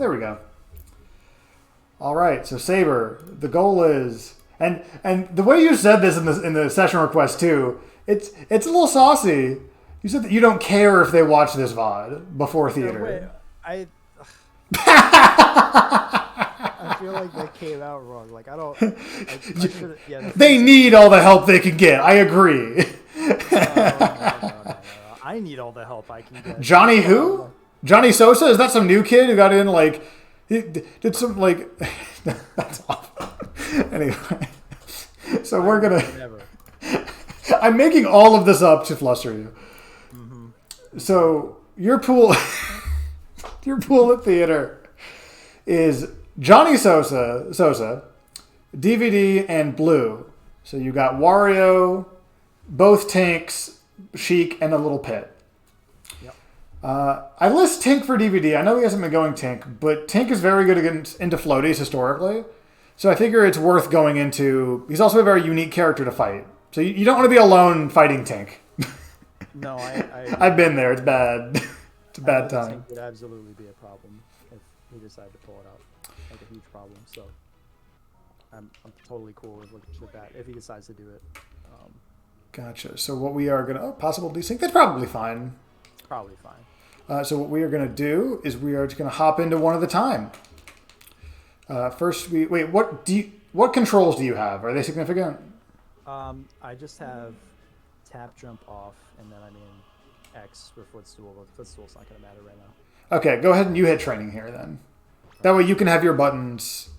There we go. All right, so Sabre, the goal is, and the way you said this in the session request too, it's a little saucy. You said that you don't care if they watch this VOD before theater. I feel like that came out wrong. Like I don't. They need all the help they can get. I agree. No. I need all the help I can get. Johnny who? Johnny Sosa? Is that some new kid who got in like? He did some like. That's awful. Anyway, so we're gonna. Never. I'm making all of this up to fluster you. Mm-hmm. So your pool at theater is Johnny Sosa, DVD, and Blue. So you got Wario, both Tanks, Sheik, and a little Pit. Yep. I list Tink for DVD. I know he hasn't been going Tink, but Tink is very good into floaties historically. So I figure it's worth going into. He's also a very unique character to fight. So you don't want to be alone fighting Tink. No, I've been there. It's bad. It's a bad time. Tink would absolutely be a problem if he decided to pull it out. Like a huge problem. So I'm totally cool with that if he decides to do it. Gotcha. So what we are gonna possible desync. That's probably fine. Probably fine. So what we are gonna do is we are just gonna hop into one at a time. First, what controls do you have? Are they significant? I just have tap, jump off, and then X for footstool. But footstool's not gonna matter right now. Okay, go ahead and you hit training here then. That way you can have your buttons.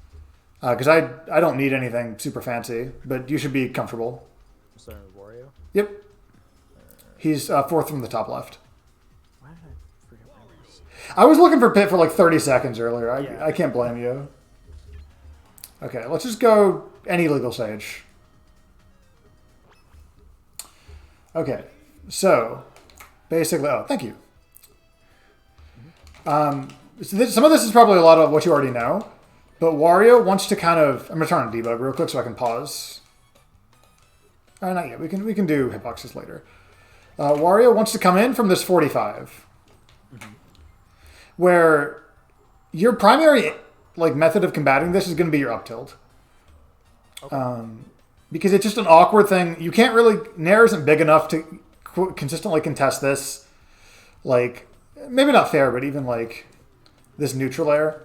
Because I don't need anything super fancy, but you should be comfortable. I'm starting with Wario. Yep. He's fourth from the top left. Why did I forget where I was? I was looking for Pit for like 30 seconds earlier. I can't blame you. Okay, let's just go any legal stage. Okay, so basically, thank you. Some of this is probably a lot of what you already know, but Wario wants to kind of. I'm gonna turn on debug real quick so I can pause. Not yet. We can do hitboxes later. Wario wants to come in from this 45, where your primary method of combating this is going to be your up tilt. Okay. Because it's just an awkward thing. You can't really. Nair isn't big enough to consistently contest this. Like, maybe not fair, but even this neutral air.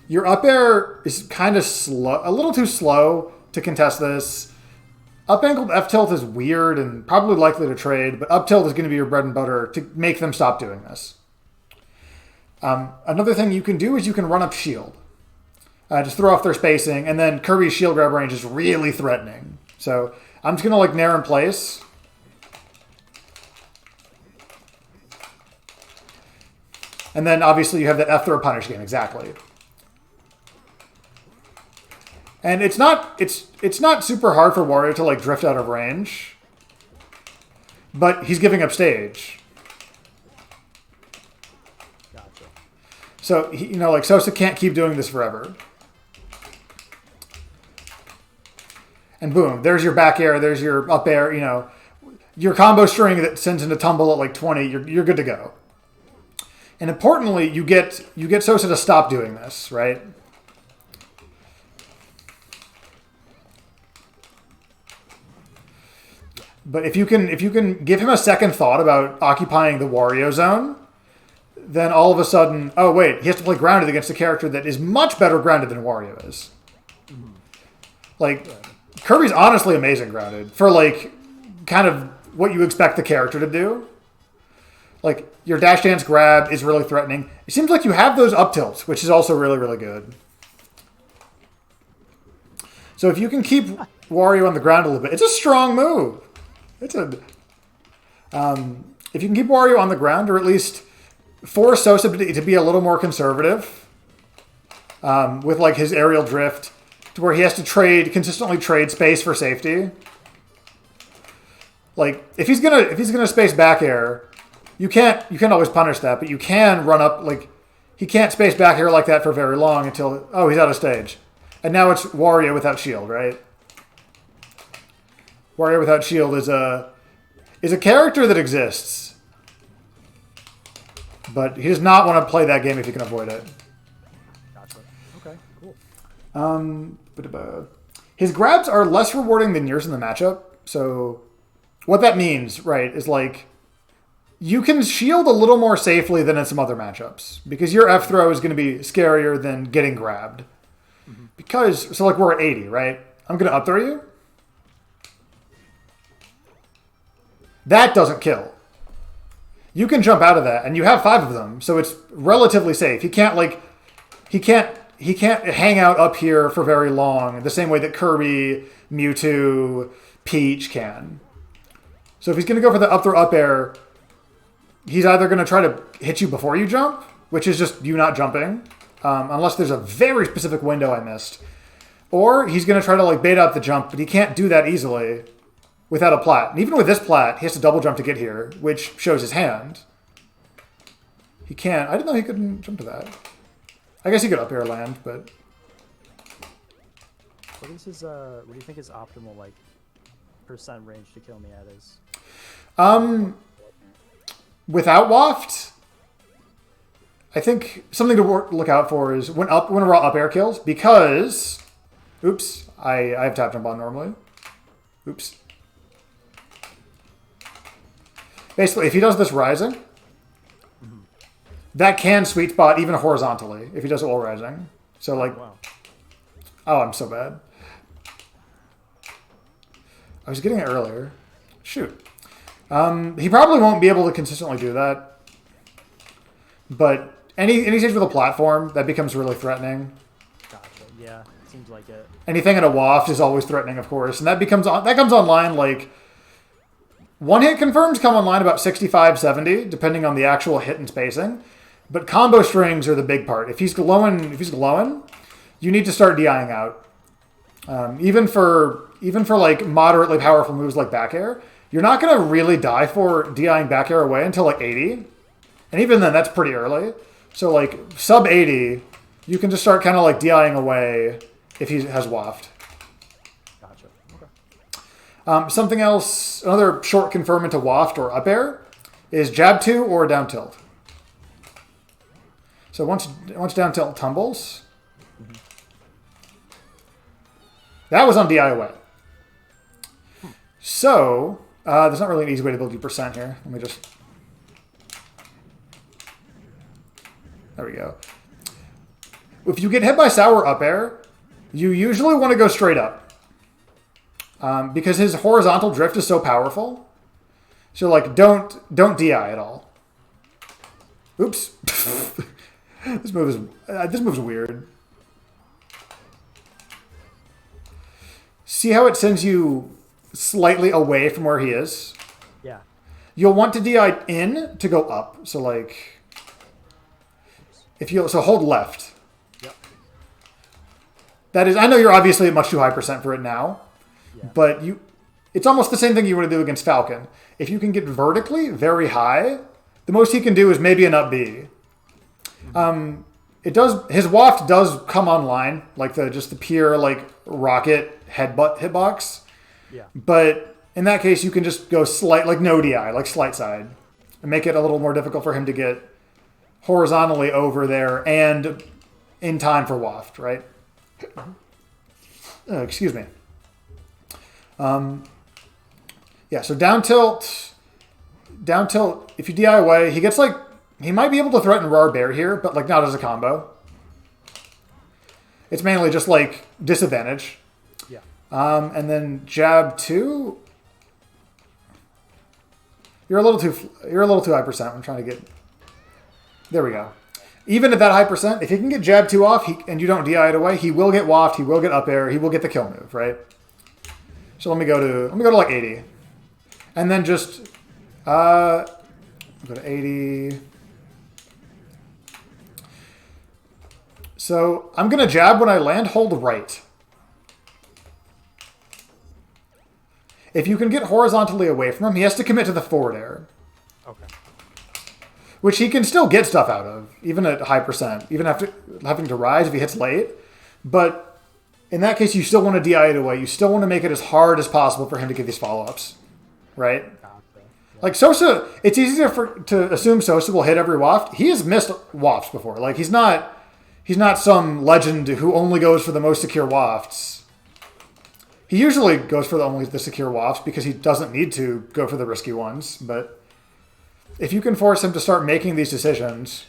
Your up air is kind of slow, a little too slow to contest this. Up angled F tilt is weird and probably likely to trade, but up tilt is going to be your bread and butter to make them stop doing this. Another thing you can do is you can run up shield. Just throw off their spacing, and then Kirby's shield grab range is really threatening. So I'm just going to nair in place. And then obviously you have that F throw punish game, exactly. And it's not super hard for Wario to drift out of range. But he's giving up stage. Gotcha. So Sosa can't keep doing this forever. And boom, there's your back air, there's your up air, your combo string that sends into tumble at 20, you're good to go. And importantly, you get Sosa to stop doing this, right? But if you can give him a second thought about occupying the Wario zone, then all of a sudden, oh wait, he has to play grounded against a character that is much better grounded than Wario is. Kirby's honestly amazing grounded for kind of what you expect the character to do. Your dash dance grab is really threatening. It seems like you have those up tilts, which is also really, really good. So if you can keep Wario on the ground a little bit, it's a strong move. If you can keep Wario on the ground, or at least force Sosa to be a little more conservative, with his aerial drift, to where he has to consistently trade space for safety. If he's gonna space back air, you can't always punish that, but you can run up he can't space back air like that for very long until he's out of stage, and now it's Wario without shield, right? Wario without shield is a character that exists, but he does not want to play that game if he can avoid it. His grabs are less rewarding than yours in the matchup. So what that means, right, is like you can shield a little more safely than in some other matchups because your F throw is going to be scarier than getting grabbed. Because, so like we're at 80, right? I'm going to up throw you. That doesn't kill. You can jump out of that, and you have 5 of them, so it's relatively safe. He can't hang out up here for very long the same way that Kirby, Mewtwo, Peach can. So if he's going to go for the up throw up air, he's either going to try to hit you before you jump, which is just you not jumping, unless there's a very specific window I missed, or he's going to try to like bait out the jump, but he can't do that easily without a plat. And even with this plat, he has to double jump to get here, which shows his hand. He can't. I didn't know he couldn't jump to that. I guess he could up air land, but What is his what do you think his optimal like percent range to kill me at is? Without waft, I think something to look out for is when raw up air kills, because oops, I have tap jump on normally. Oops. Basically, if he does this rising, that can sweet spot even horizontally if he does it while rising. So like, Wow. Oh, I'm so bad. I was getting it earlier. Shoot. He probably won't be able to consistently do that. But any stage with a platform, that becomes really threatening. Gotcha. Yeah, seems like it. Anything in a waft is always threatening, of course. And that comes online like one-hit confirms come online about 65, 70, depending on the actual hit and spacing. But combo strings are the big part. If he's glowing, you need to start DIing out. Even for like moderately powerful moves like back air, you're not going to really die for DIing back air away until like 80. And even then, that's pretty early. So like sub 80, you can just start kind of like DIing away if he has waft. Gotcha. Okay. Something else, another short confirm into waft or up air is jab 2 or down tilt. So once down tilt tumbles, that was on DI away. So there's not really an easy way to build you percent here. Let me just... There we go. If you get hit by sour up air, you usually want to go straight up. Because his horizontal drift is so powerful. So like don't DI at all. Oops. This move's weird. See how it sends you slightly away from where he is? Yeah. You'll want to DI in to go up. So like so hold left. Yep. That is, I know you're obviously at much too high percent for it now, Yeah. but it's almost the same thing you want to do against Falcon. If you can get vertically very high, the most he can do is maybe an up B. His waft does come online, like just the pure like rocket headbutt hitbox. Yeah. But in that case, you can just go no DI, like slight side, and make it a little more difficult for him to get horizontally over there and in time for waft, right? Excuse me. Yeah, so down tilt, if you DI away, he might be able to threaten Rar Bear here, but like not as a combo. It's mainly just like disadvantage. Yeah. And then jab 2. You're a little too high percent. I'm trying to get. There we go. Even at that high percent, if he can get jab 2 off and you don't DI it away, he will get waft, he will get up air, he will get the kill move, right? So let me go to like 80. And then just go to 80. So I'm going to jab when I land, hold right. If you can get horizontally away from him, he has to commit to the forward air. Okay. Which he can still get stuff out of, even at high percent, even after having to rise if he hits late. But in that case, you still want to DI it away. You still want to make it as hard as possible for him to get these follow-ups, right? Gotcha. Yeah. Like Sosa, it's easier to assume Sosa will hit every waft. He has missed wafts before. Like he's not He's not some legend who only goes for the most secure wafts. He usually goes for only the secure wafts because he doesn't need to go for the risky ones. But if you can force him to start making these decisions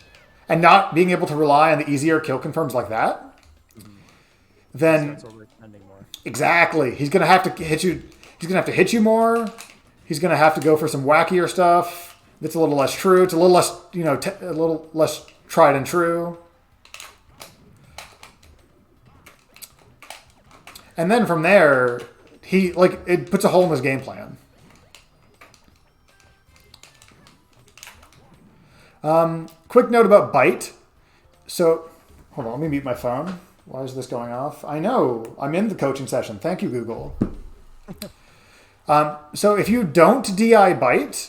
and not being able to rely on the easier kill confirms like that, then exactly he's gonna have to hit you. He's gonna have to hit you more. He's gonna have to go for some wackier stuff that's a little less true. It's a little less, a little less tried and true. And then from there, it puts a hole in his game plan. Quick note about bite. So, hold on, let me mute my phone. Why is this going off? I know, I'm in the coaching session. Thank you, Google. So if you don't DI bite,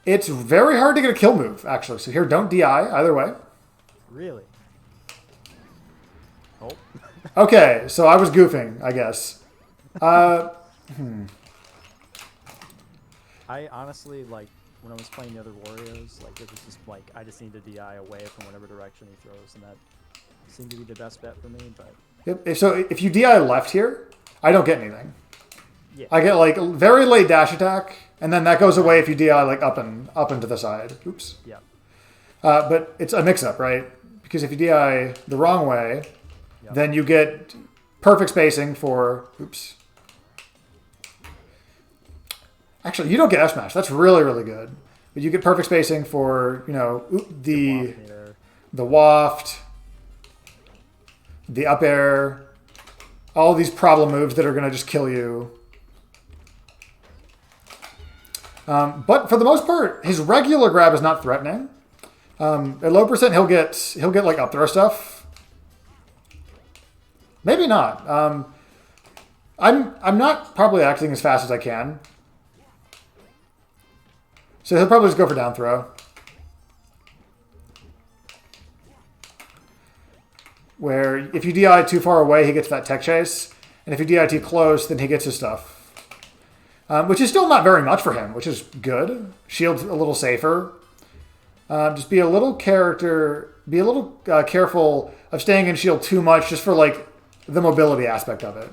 it's very hard to get a kill move, actually. So here, don't DI either way. Really? Oh. Okay, so I was goofing, I guess. I honestly, when I was playing the other Warriors, it was just I just need to DI away from whatever direction he throws, and that seemed to be the best bet for me. But yep. So if you DI left here, I don't get anything. Yeah. I get very late dash attack, and then that goes away if you DI up and to the side. Oops. Yeah. But it's a mix-up, right? Because if you DI the wrong way, then you get perfect spacing for... Oops. Actually, you don't get S-Smash. That's really, really good. But you get perfect spacing for, the waft, the up air, all these problem moves that are going to just kill you. But for the most part, his regular grab is not threatening. At low percent, he'll get up throw stuff. Maybe not. I'm not probably acting as fast as I can. So he'll probably just go for down throw. Where if you DI too far away, he gets that tech chase. And if you DI too close, then he gets his stuff. Which is still not very much for him, which is good. Shield's a little safer. Just be a little careful of staying in shield too much just for the mobility aspect of it.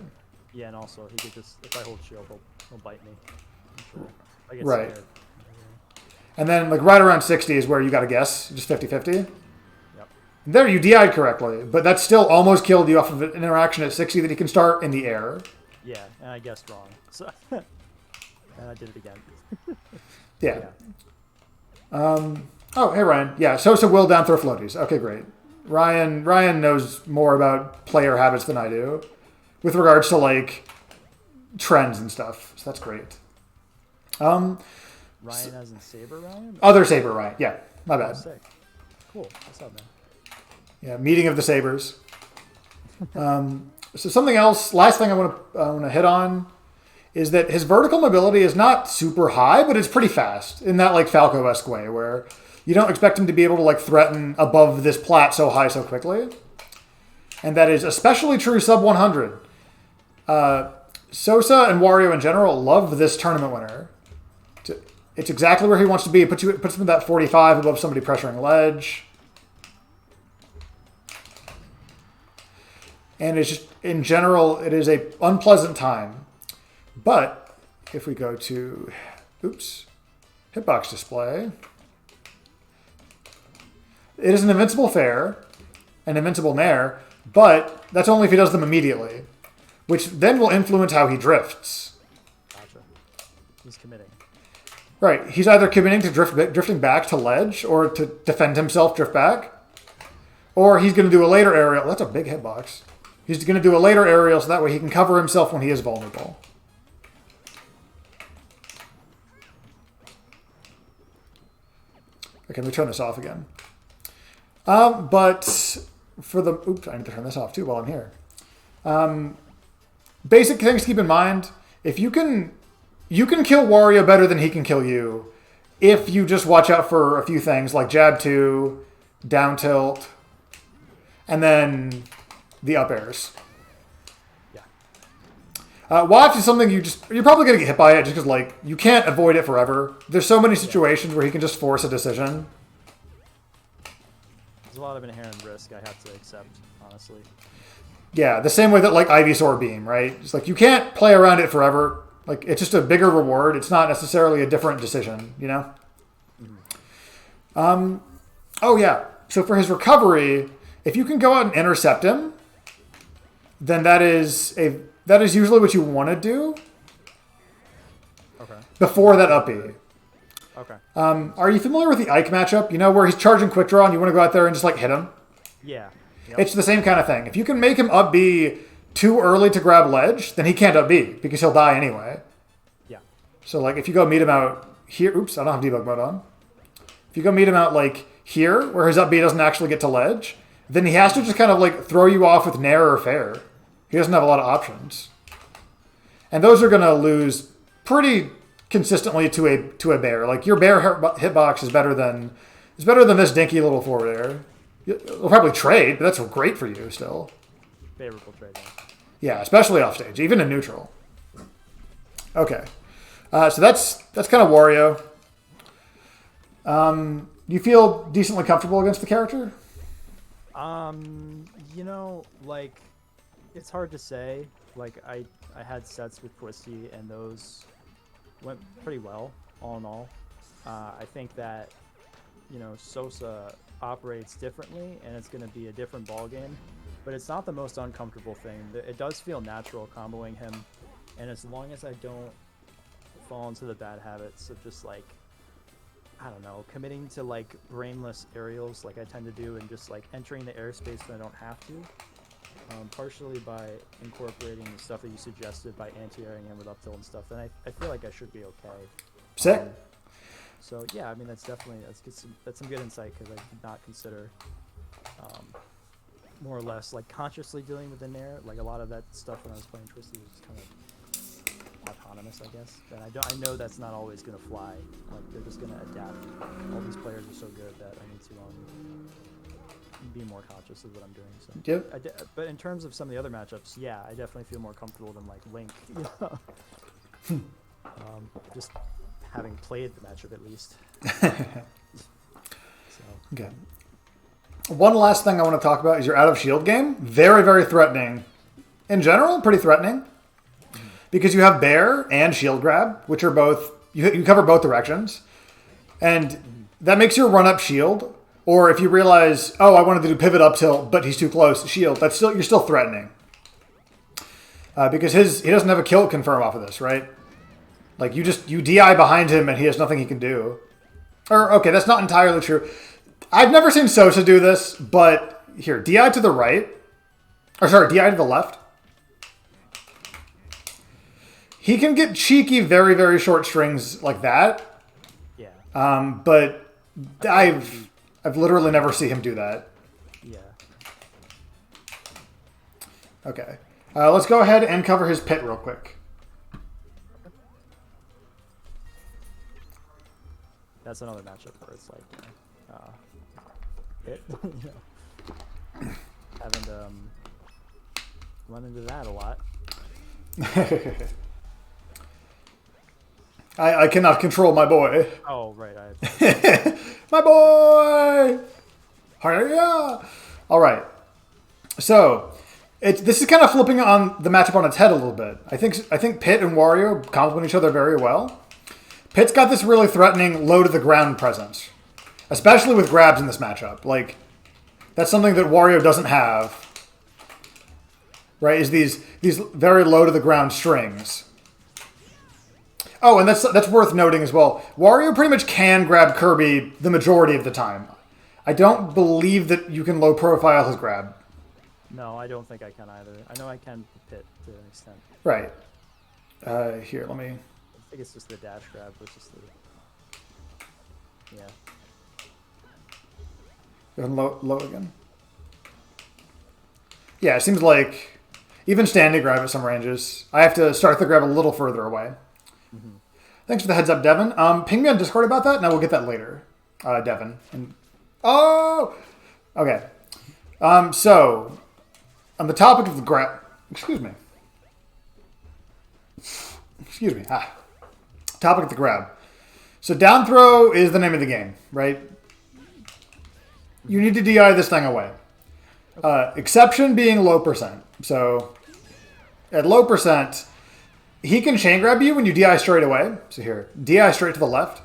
Yeah, and also he could just, if I hold shield, he'll bite me. I'm sure. I get right. scared. And then right around 60 is where you got to guess, just 50-50. Yep. There you DI'd correctly, but that still almost killed you off of an interaction at 60 that he can start in the air. Yeah, and I guessed wrong. So and I did it again. Yeah. Oh, hey Ryan. Yeah, Sosa will down throw floaties. Okay, great. Ryan knows more about player habits than I do with regards to trends and stuff. So that's great. Ryan as in Sabre Ryan? Other Sabre Ryan. Yeah, my bad. Oh, sick. Cool. What's up, man? Yeah, meeting of the Sabres. So something else, last thing I want to hit on is that his vertical mobility is not super high, but it's pretty fast in that Falco-esque way where you don't expect him to be able to threaten above this plat so high so quickly. And that is especially true sub 100. Sosa and Wario in general love this tournament winner. It's exactly where he wants to be. It puts him at that 45 above somebody pressuring ledge. And it's just, in general, it is a unpleasant time. But if we go to, hitbox display, it is an invincible fair, an invincible nair, but that's only if he does them immediately, which then will influence how he drifts. Gotcha. He's committing. Right. He's either committing to drifting back to ledge or to defend himself, drift back, or he's going to do a later aerial. That's a big hitbox. He's going to do a later aerial so that way he can cover himself when he is vulnerable. Okay, let me turn this off again. But for the... Oops, I need to turn this off too while I'm here. Basic things to keep in mind. If you can kill Wario better than he can kill you if you just watch out for a few things like jab 2, down tilt, and then the up airs. Watch is something you're probably going to get hit by it just because you can't avoid it forever. There's so many situations where he can just force a decision. There's a lot of inherent risk I have to accept, honestly. Yeah, the same way that like Ivysaur Beam, right? It's like you can't play around it forever. Like it's just a bigger reward. It's not necessarily a different decision, you know? Mm-hmm. Oh yeah. So for his recovery, if you can go out and intercept him, then that is usually what you want to do. Okay. Before that up B. Okay. Are you familiar with the Ike matchup? You know, where he's charging quick draw and you want to go out there and just like hit him? Yeah. Yep. It's the same kind of thing. If you can make him up B too early to grab ledge, then he can't up B because he'll die anyway. Yeah. So like if you go meet him out here, oops, I don't have debug mode on. If you go meet him out like here, where his up B doesn't actually get to ledge, then he has to just kind of like throw you off with Nair or Fair. He doesn't have a lot of options. And those are going to lose pretty consistently to a bear. Like your bear hitbox is better than this dinky little forward air. You'll probably trade, but that's great for you still. Favorable trade. Yeah, especially off stage, even in neutral. Okay, so that's kind of Wario. You feel decently comfortable against the character? You know, like it's hard to say. Like I had sets with Twisty, and those went pretty well, all in all. I think that, you know, Sosa operates differently, and it's going to be a different ball game. But it's not the most uncomfortable thing. It does feel natural comboing him, and as long as I don't fall into the bad habits of just like, I don't know, committing to like brainless aerials like I tend to do, and just like entering the airspace when I don't have to. Partially by incorporating the stuff that you suggested by anti-airing him with up tilt and stuff, then I feel like I should be okay. Sick. So yeah, I mean that's some good insight, because I did not consider more or less like consciously dealing with the Nair. Like a lot of that stuff when I was playing Twisty was just kind of autonomous, I guess. And I know that's not always gonna fly. Like they're just gonna adapt. All these players are so good that I need to be more conscious of what I'm doing. So Yep. but in terms of some of the other matchups, yeah, I definitely feel more comfortable than like Link. Just having played the matchup at least. Okay. One last thing I want to talk about is your out of shield game. Very, very threatening. In general, pretty threatening. Because you have Bear and Shield Grab, which are both, you cover both directions. And that makes your run up shield. Or if you realize, oh, I wanted to do pivot up tilt, but he's too close, shield. You're still threatening. Because he doesn't have a kill confirm off of this, right? Like you DI behind him and he has nothing he can do. Or okay, that's not entirely true. I've never seen Sosa do this, but here, DI to the right. Or sorry, DI to the left. He can get cheeky, very, very short strings like that. Yeah. But I've literally never seen him do that. Yeah. Okay. Let's go ahead and cover his pit real quick. That's another matchup where it's like, pit, you know. Haven't run into that a lot. I cannot control my boy. Oh, right. My boy! Hiya! All right. So, this is kind of flipping on the matchup on its head a little bit. I think Pit and Wario complement each other very well. Pit's got this really threatening low to the ground presence, especially with grabs in this matchup. Like, that's something that Wario doesn't have. Right? Is these very low to the ground strings. Oh, and that's worth noting as well. Wario pretty much can grab Kirby the majority of the time. I don't believe that you can low profile his grab. No, I don't think I can either. I know I can Pit to an extent. Right. Here, let me... I think it's just the dash grab versus the... Yeah. Go ahead and low again. Yeah, it seems like even standing grab at some ranges, I have to start the grab a little further away. Mm-hmm. Thanks for the heads up, Devin. Ping me on Discord about that, and I will get that later, Devin. Oh! Okay. So, on the topic of the grab... Excuse me. Topic of the grab. So down throw is the name of the game, right? you need to DI this thing away. Exception being low percent. So at low percent, he can chain grab you when you DI straight away. So here, DI straight to the left.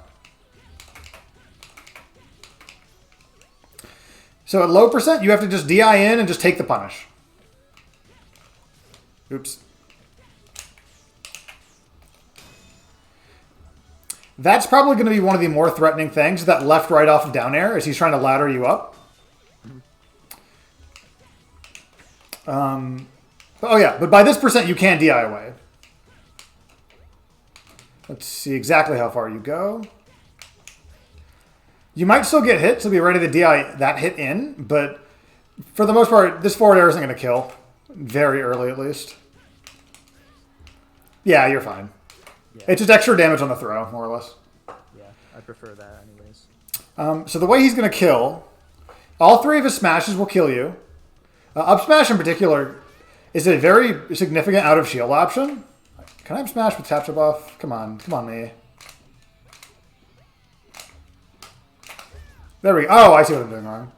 So at low percent, you have to just DI in and just take the punish. Oops. That's probably going to be one of the more threatening things, that left right off of down air, as he's trying to ladder you up. Oh yeah, but by this percent, you can DI away. Let's see exactly how far you go. You might still get hit, so be ready to DI that hit in, but for the most part, this forward air isn't going to kill. Very early, at least. Yeah, you're fine. Yeah. It's just extra damage on the throw, more or less. Yeah, I prefer that anyways. So the way he's going to kill, all three of his smashes will kill you. Up smash in particular is a very significant out of shield option. Can I up smash with tap buff? Come on me. There we go. Oh, I see what I'm doing wrong.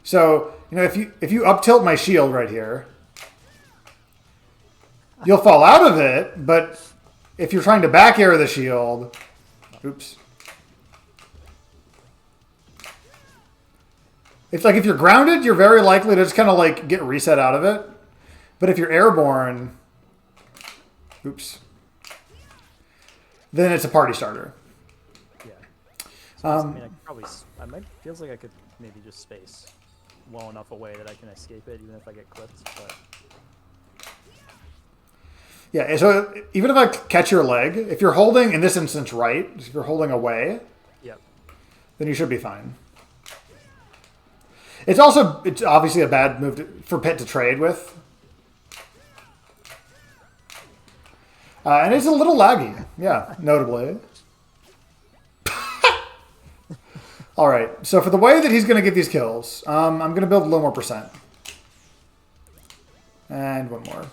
So, if you up tilt my shield right here, you'll fall out of it, but if you're trying to back air the shield, oops. If you're grounded, you're very likely to just kind of like get reset out of it. But if you're airborne, oops, then it's a party starter. Yeah. So I mean, I might feels like I could maybe just space well enough away that I can escape it, even if I get clipped. But yeah, so even if I catch your leg, if you're holding in this instance right, if you're holding away, yep, then you should be fine. It's obviously a bad move for Pit to trade with. And it's a little laggy. Yeah, notably. All right, so for the way that he's going to get these kills, I'm going to build a little more percent. And one more.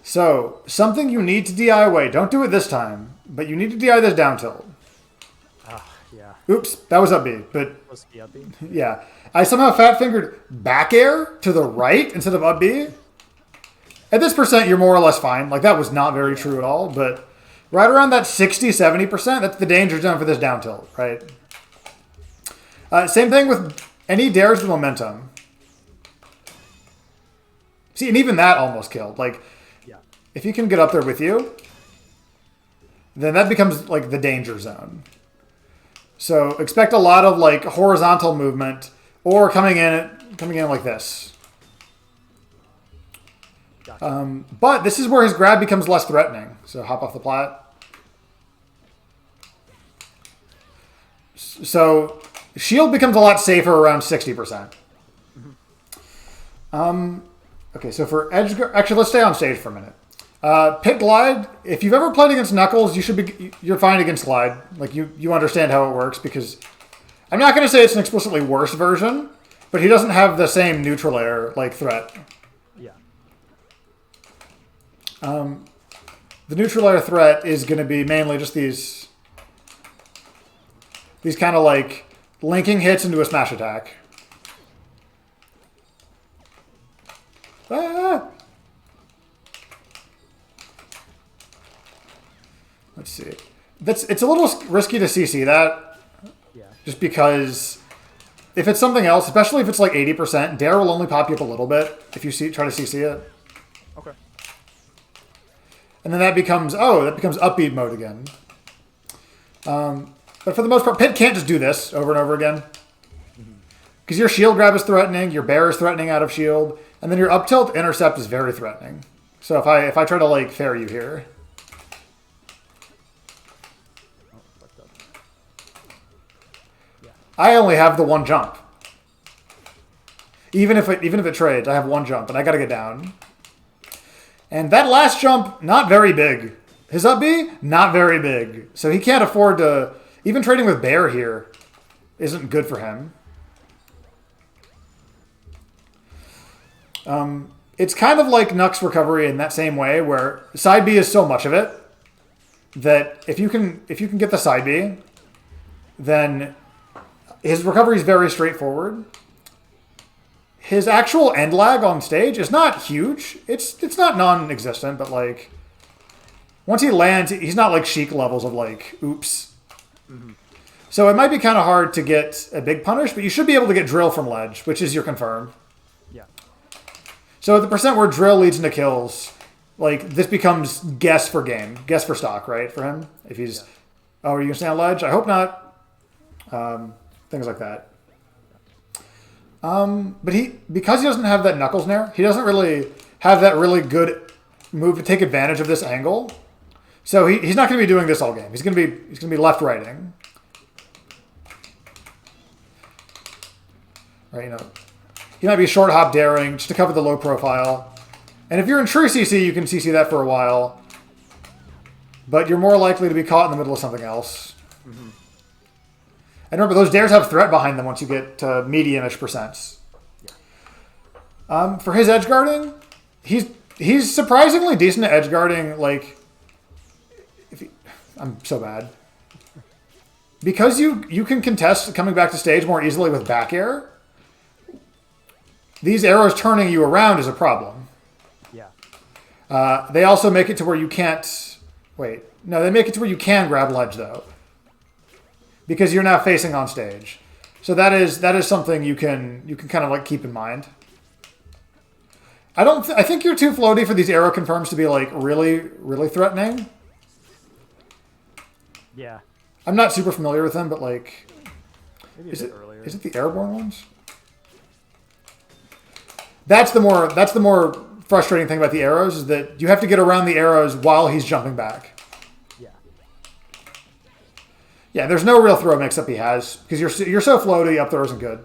So, something you need to DI away. Don't do it this time, but you need to DI this down tilt. Yeah. Oops, that was up B, but supposed to be up B. Yeah. I somehow fat-fingered back air to the right instead of up B. At this percent, you're more or less fine. Like, that was not very true at all, but right around that 60-70%, that's the danger zone for this down tilt, right? Same thing with any dares with momentum. See, and even that almost killed. Like, if he can get up there with you, then that becomes, like, the danger zone. So expect a lot of, like, horizontal movement or coming in like this. Gotcha. But this is where his grab becomes less threatening. So hop off the plat. So shield becomes a lot safer around 60%. Okay, so for edge, actually, let's stay on stage for a minute. Pit glide. If you've ever played against Knuckles, you're fine against glide. Like you understand how it works, because I'm not going to say it's an explicitly worse version, but he doesn't have the same neutral air like threat. Yeah. The neutral air threat is going to be mainly just these kind of like linking hits into a smash attack. Ah! Let's see. It's a little risky to CC that. Yeah. Just because if it's something else, especially if it's like 80%, dare will only pop you up a little bit if you try to CC it. Okay. And then that becomes up beat mode again. But for the most part, Pit can't just do this over and over again. Because your shield grab is threatening, your bear is threatening out of shield, and then your up tilt intercept is very threatening. So if I try to like fair you here. I only have the one jump. Even if it trades, I have one jump, and I got to get down. And that last jump, not very big. His up B, not very big. So he can't afford to... Even trading with Bear here isn't good for him. It's kind of like Nuck's recovery in that same way, where side B is so much of it that if you can get the side B, then His recovery is very straightforward. His actual end lag on stage is not huge. It's not non-existent, but like once he lands, he's not like Sheik levels of like oops. Mm-hmm. So it might be kind of hard to get a big punish, but you should be able to get drill from ledge, which is your confirm. Yeah. So the percent where drill leads into kills, like this becomes guess for game, guess for stock, right? For him, if he's oh, are you gonna stay on ledge? I hope not. Things like that. But because he doesn't have that Knuckles Nair, he doesn't really have that really good move to take advantage of this angle. So he's not going to be doing this all game. He's going to be left righting. Right, you know. He might be short hop daring just to cover the low profile. And if you're in true CC, you can CC that for a while. But you're more likely to be caught in the middle of something else. Mm-hmm. And remember, those dares have threat behind them once you get to medium-ish percents. Yeah. For his edge guarding, he's surprisingly decent at edge guarding. Like, I'm so bad because you can contest coming back to stage more easily with back air. These arrows turning you around is a problem. Yeah. They also make it to where you can't. Wait, no, they make it to where you can grab ledge though. Because you're now facing on stage, so that is something you can kind of like keep in mind. I think you're too floaty for these arrow confirms to be like really threatening. Yeah. I'm not super familiar with them, but like, maybe is it earlier. Is it the airborne ones? That's the more frustrating thing about the arrows is that you have to get around the arrows while he's jumping back. Yeah, there's no real throw mix-up he has because you're so floaty. Up throw isn't good.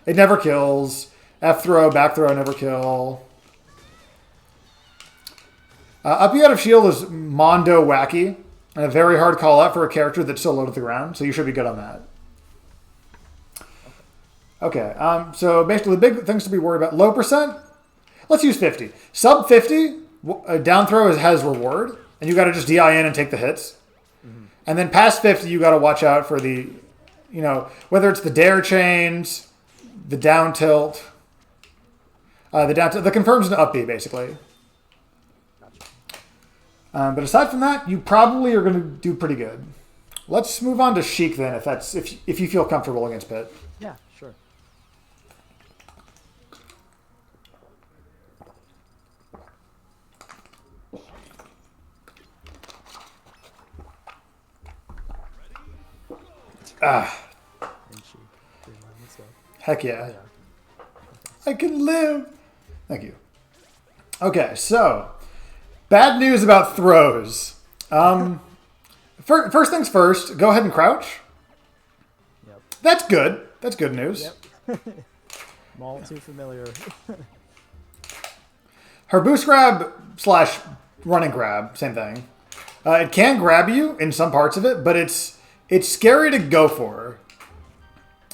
It never kills. F throw, back throw, never kill. Up you out of shield is Mondo Wacky, and a very hard call out for a character that's so low to the ground. So you should be good on that. Okay, so basically the big things to be worried about: low percent. Let's use 50. Sub 50, down throw has reward, and you got to just DI in and take the hits. And then past 50, you got to watch out for the, whether it's the dare chains, the down tilt, the confirms and up B, basically. But aside from that, you probably are going to do pretty good. Let's move on to Sheik then, if you feel comfortable against Pit. Yeah, sure. Heck yeah. I can live. Thank you. Okay, so bad news about throws. First things first, go ahead and crouch. Yep. That's good. That's good news. Yep. I'm all too familiar. Her boost grab / running grab, same thing. It can grab you in some parts of it, but it's scary to go for.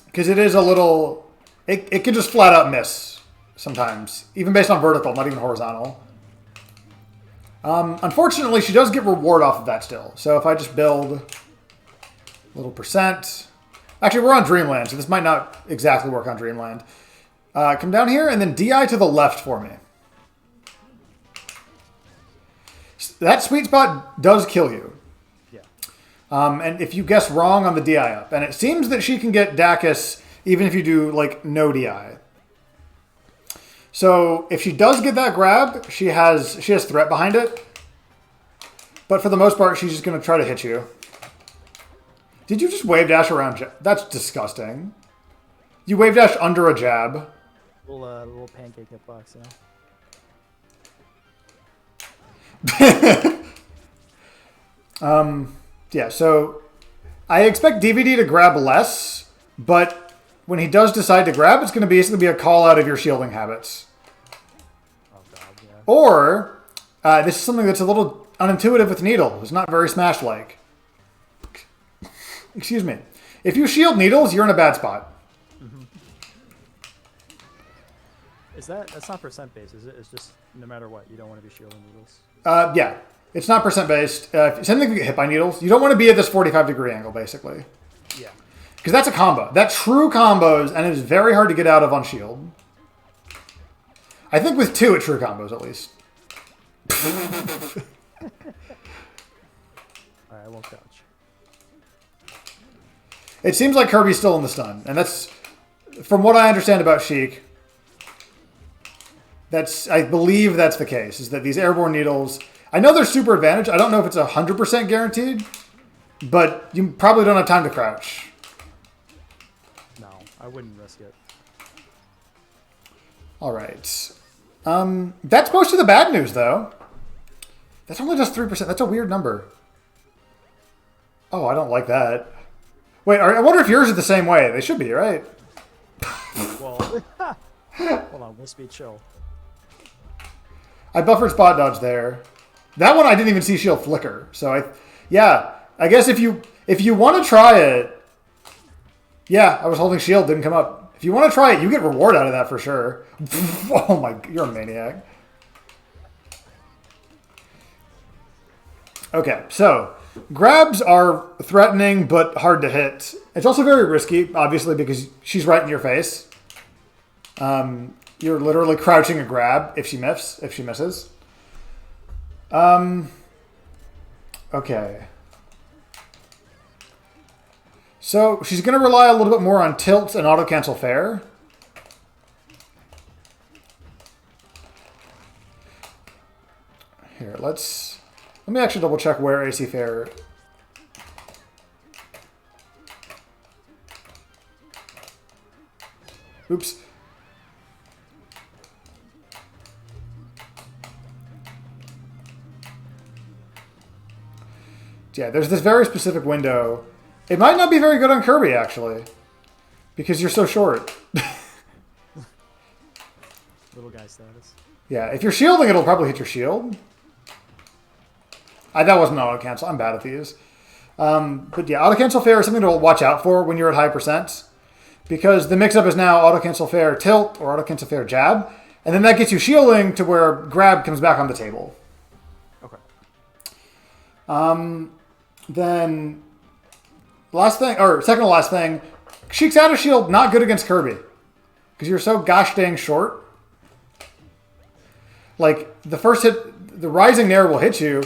Because it is a little... It can just flat out miss sometimes. Even based on vertical, not even horizontal. Unfortunately, she does get reward off of that still. So if I just build a little percent... Actually, we're on Dreamland, so this might not exactly work on Dreamland. Come down here and then DI to the left for me. That sweet spot does kill you. Yeah. And if you guess wrong on the DI up. And it seems that she can get Dacus even if you do, like, no DI. So if she does get that grab, she has threat behind it. But for the most part, she's just going to try to hit you. Did you just wave dash around? That's disgusting. You wave dash under a jab. Little pancake hitbox, yeah. Yeah, so I expect DVD to grab less, but when he does decide to grab, it's going to basically be a call out of your shielding habits. Oh god, yeah. Or this is something that's a little unintuitive with Needle. It's not very Smash-like. Excuse me. If you shield Needles, you're in a bad spot. Mm-hmm. That's not percent based, is it? It's just no matter what, you don't want to be shielding Needles. Yeah. It's not percent based. Same thing if you get hit by Needles. You don't want to be at this 45-degree angle, basically. Yeah. Because that's a combo. That true combos, and it is very hard to get out of on shield. I think with 2 it true combos at least. Alright, I won't crouch. It seems like Kirby's still in the stun, and that's, from what I understand about Sheik, I believe that's the case, is that these airborne needles, I know they're super advantage. I don't know if it's 100% guaranteed, but you probably don't have time to crouch. No, I wouldn't risk it. All right. That's most of the bad news, though. That's only just 3%. That's a weird number. Oh, I don't like that. Wait, I wonder if yours are the same way. They should be, right? Well, hold on. We'll speed chill. I buffered spot dodge there. That one I didn't even see shield flicker. So I guess if you want to try it, yeah, I was holding shield, didn't come up. If you want to try it, you get reward out of that for sure. Oh my, you're a maniac. Okay, so grabs are threatening but hard to hit. It's also very risky, obviously, because she's right in your face. You're literally crouching a grab if she misses. Okay. So she's going to rely a little bit more on tilts and auto cancel fair. Here, let me actually double check where AC fair. Oops. Yeah, there's this very specific window. It might not be very good on Kirby, actually, because you're so short. Little guy status. Yeah, if you're shielding, it'll probably hit your shield. That wasn't auto cancel. I'm bad at these. But yeah, auto cancel fair is something to watch out for when you're at high percent, because the mix-up is now auto cancel fair tilt or auto cancel fair jab, and then that gets you shielding to where grab comes back on the table. Okay. Then last thing, or second to last thing, Sheik's out of shield, not good against Kirby, because you're so gosh dang short. Like the first hit, the rising nair will hit you.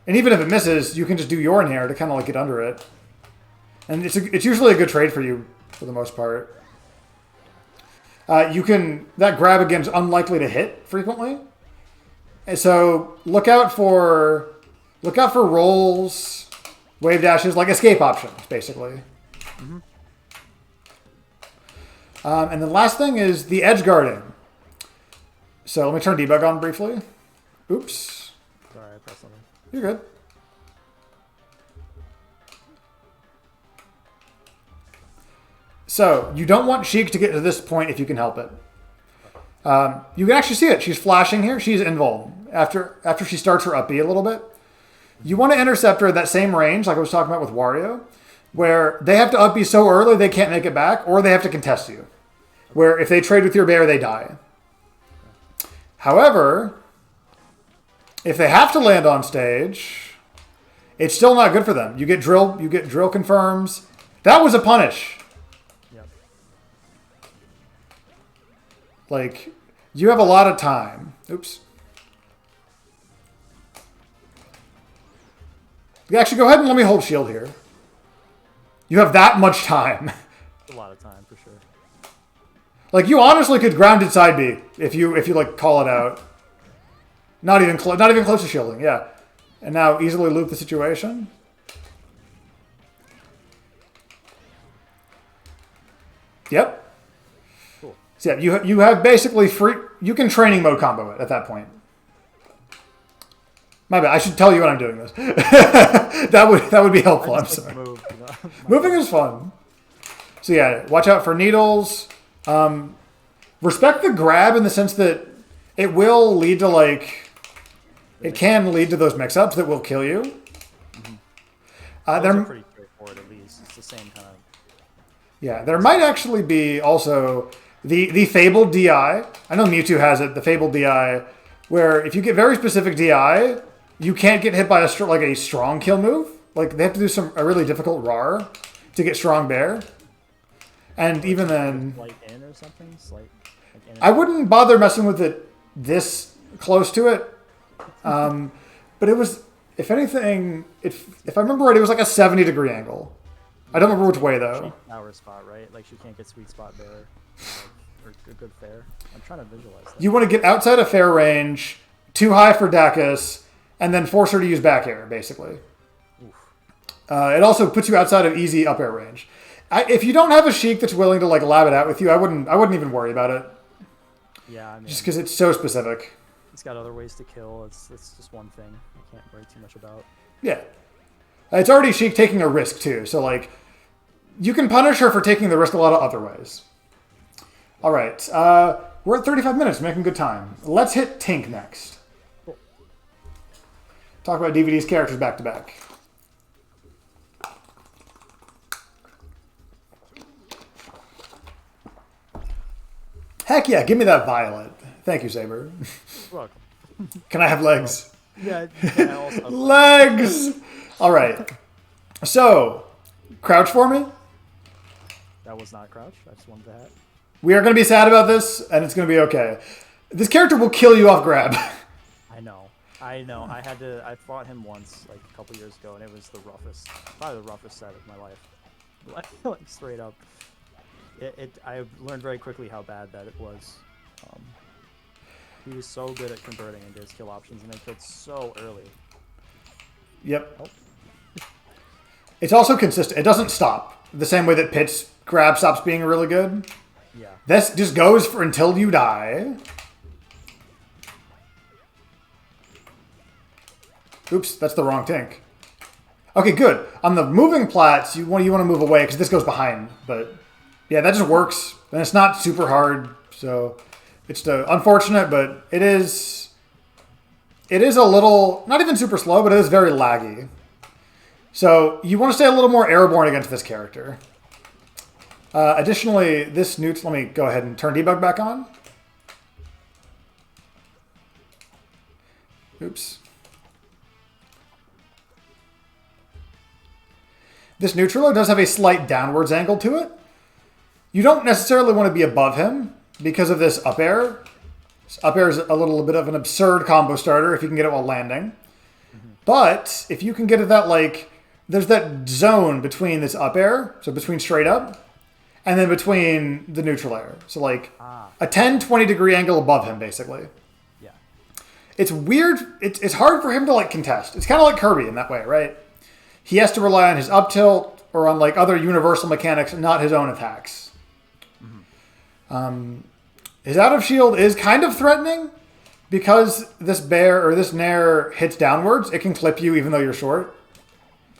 And even if it misses, you can just do your in here to kind of like get under it. And it's usually a good trade for you for the most part. That grab again is unlikely to hit frequently. And so look out for rolls, wave dashes, like escape options, basically. Mm-hmm. And the last thing is the edge guarding. So let me turn debug on briefly. Oops. Sorry, I pressed something. You're good. So you don't want Sheik to get to this point if you can help it. You can actually see it. She's flashing here. She's invuln. After she starts her up B a little bit. You want to intercept her at that same range, like I was talking about with Wario, where they have to up B so early they can't make it back, or they have to contest you. Where if they trade with your bear, they die. However, if they have to land on stage, it's still not good for them. You get drill confirms. That was a punish. Yep. Like, you have a lot of time. Oops. Actually, go ahead and let me hold shield here. You have that much time. A lot of time, for sure. Like, you honestly could grounded side B if you like call it out. Not even close to shielding, yeah. And now easily loop the situation. Yep. Cool. So yeah, you have basically free. You can training mode combo it at that point. My bad. I should tell you when I'm doing this. that would be helpful. I'm sorry. Moving is fun. So yeah, watch out for needles. Respect the grab in the sense that it will lead to like. It can lead to those mix-ups that will kill you. Mm-hmm. They're pretty straightforward, at least. It's the same kind of... Yeah, there might actually be also the fabled DI. I know Mewtwo has it, the fabled DI, where if you get very specific DI, you can't get hit by a strong kill move. Like, they have to do a really difficult RAR. to get strong bear. And even then... Slight in or something? Slight, like in I wouldn't bother messing with it this close to it. But it was, if anything, if I remember right, it was like a 70-degree angle. I don't remember which way, though. Power spot, right? Like, she can't get sweet spot bear. Or a good fair. I'm trying to visualize that. You want to get outside of fair range, too high for Dacus, and then force her to use back air, basically. It also puts you outside of easy up air range. If you don't have a Sheik that's willing to like lab it out with you, I wouldn't even worry about it. Yeah, I mean, just because it's so specific. It's got other ways to kill. It's just one thing. I can't worry too much about. Yeah, it's already Sheik taking a risk too, so like you can punish her for taking the risk a lot of other ways. All right, we're at 35 minutes, making good time. Let's hit Tink next. Cool. Talk about DVD's characters back to back. Heck yeah, give me that violet. Thank you, Sabre. You're welcome. Can I have legs? Yeah, also Legs! All right. So, crouch for me. that was not crouch. I just wanted to hat. We are going to be sad about this, and it's going to be okay. This character will kill you off grab. I know. I fought him once, like a couple years ago, and it was probably the roughest set of my life. Like straight up. I learned very quickly how bad that it was. He was so good at converting into his kill options, and they killed so early. Yep. Oh. It's also consistent. It doesn't stop. The same way that Pit's grab stops being really good. Yeah. This just goes for until you die. Oops, that's the wrong Tink. Okay, good. On the moving plats, you want to move away because this goes behind. But yeah, that just works, and it's not super hard. So it's unfortunate, but it is a little not even super slow, but it is very laggy. So you want to stay a little more airborne against this character. Additionally, this newt. Let me go ahead and turn debug back on. Oops. This neutraler does have a slight downwards angle to it. You don't necessarily want to be above him because of this up air. This up air is a little bit of an absurd combo starter if you can get it while landing. Mm-hmm. But if you can get it that, like, there's that zone between this up air, so between straight up, and then between the neutral air. So, like, a 10, 20-degree angle above him, basically. Yeah. It's weird. It's hard for him to, like, contest. It's kind of like Kirby in that way, right? He has to rely on his up tilt or on like other universal mechanics, not his own attacks. Mm-hmm. His out of shield is kind of threatening because this bear or this nair hits downwards. It can clip you even though you're short.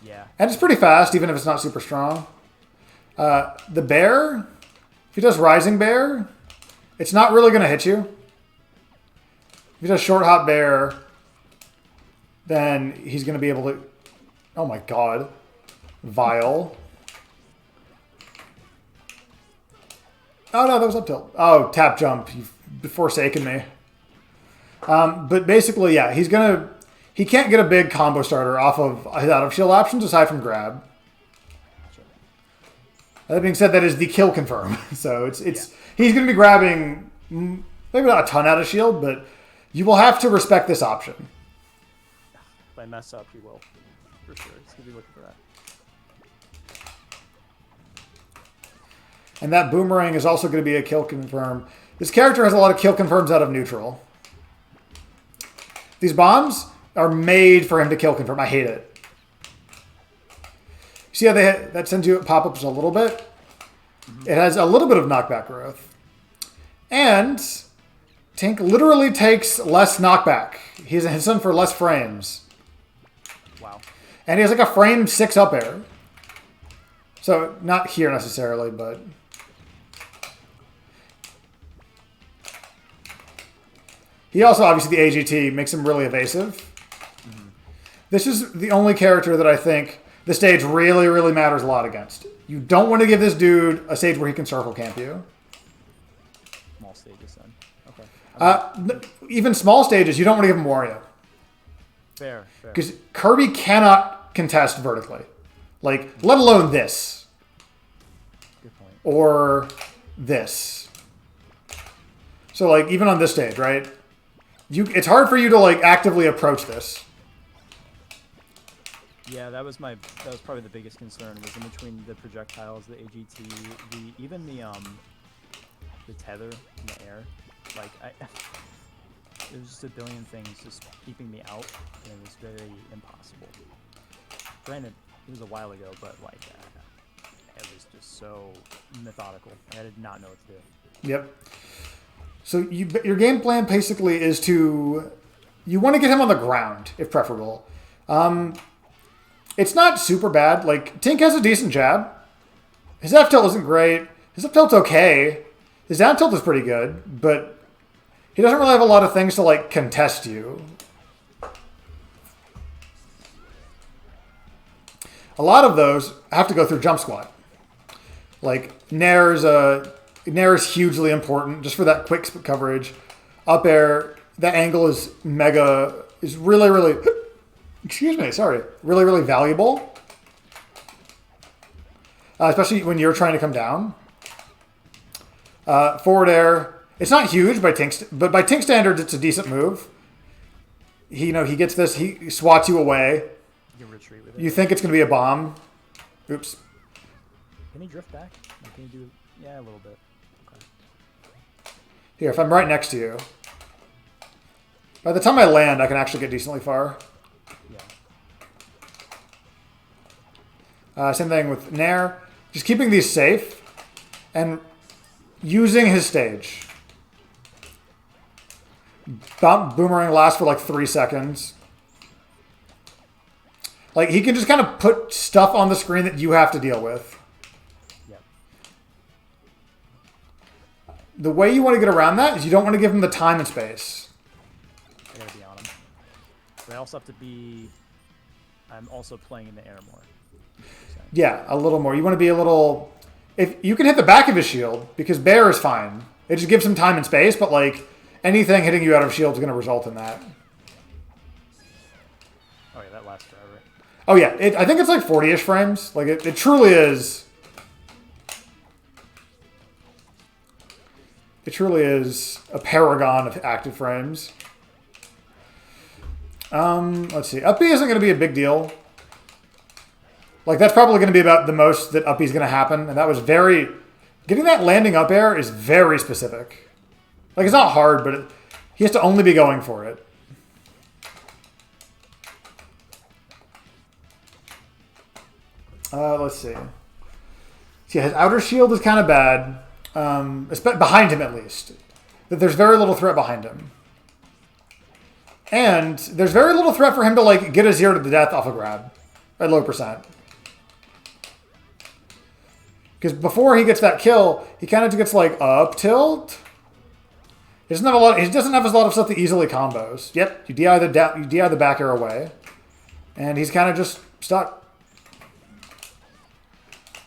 Yeah. And it's pretty fast even if it's not super strong. The bear, if he does rising bear, it's not really going to hit you. If he does short hop bear, then he's going to be able to... Oh my god. Vile. Oh no, that was up tilt. Oh, tap jump. You've forsaken me. But basically, yeah, he can't get a big combo starter off of his out of shield options aside from grab. That being said, that is the kill confirm. So he's going to be grabbing maybe not a ton out of shield, but you will have to respect this option. If I mess up, you will. For sure. He's going to be looking for that. And that boomerang is also going to be a kill confirm. This character has a lot of kill confirms out of neutral. These bombs are made for him to kill confirm. I hate it. See how that sends you pop-ups a little bit? Mm-hmm. It has a little bit of knockback growth. And Tink literally takes less knockback. He's done for less frames. Wow. And he has like a frame 6 up air. So not here necessarily, but... He also, obviously, the AGT makes him really evasive. Mm-hmm. This is the only character that I think the stage really, really matters a lot against. You don't want to give this dude a stage where he can circle camp you. Small stages, then. Okay. Even small stages, you don't want to give him Wario. Fair. Because Kirby cannot contest vertically. Like, let alone this. or this. So like even on this stage, right? It's hard for you to like actively approach this. Yeah, that was probably the biggest concern, was in between the projectiles, the AGT, even the tether in the air. Like there's just a billion things just keeping me out, and it was very impossible. Granted, it was a while ago, but like it was just so methodical. I did not know what to do. Yep. So your game plan basically is you want to get him on the ground, if preferable. It's not super bad. Like, Tink has a decent jab. His F tilt isn't great. His up tilt's okay. His down tilt is pretty good, but he doesn't really have a lot of things to, like, contest you. A lot of those have to go through jump squat. Like, Nair is hugely important just for that quick coverage. Up air, that angle is really, really... really, really valuable. Especially when you're trying to come down. Forward air, it's not huge but by Tink standards, it's a decent move. He gets this, he swats you away. You can retreat with it. You think it's going to be a bomb. Oops. Can he drift back? Can he do... Yeah, a little bit. Okay. Here, if I'm right next to you. By the time I land, I can actually get decently far. Same thing with Nair. Just keeping these safe and using his stage. Boomerang lasts for like 3 seconds. Like, he can just kind of put stuff on the screen that you have to deal with. Yep. The way you want to get around that is you don't want to give him the time and space. I gotta be on him. But I also have to be... I'm also playing in the air more. Yeah, a little more. You want to be a little... If you can hit the back of his shield, because Bear is fine. It just gives him time and space, but like anything hitting you out of shield is going to result in that. Oh yeah, that lasts forever. Oh yeah, I think it's like 40-ish frames. Like it truly is... It truly is a paragon of active frames. Let's see. Up B isn't going to be a big deal. Like, that's probably going to be about the most that up B is going to happen. And that was very... Getting that landing up air is very specific. Like, it's not hard, but he has to only be going for it. Let's see. Yeah, his outer shield is kind of bad. Behind him, at least. There's very little threat behind him. And there's very little threat for him to, like, get a 0 to the death off a grab. At low percent. Because before he gets that kill, he kind of gets like up tilt. He doesn't have a lot of stuff to easily combos. Yep, you DI the back air away, and he's kind of just stuck.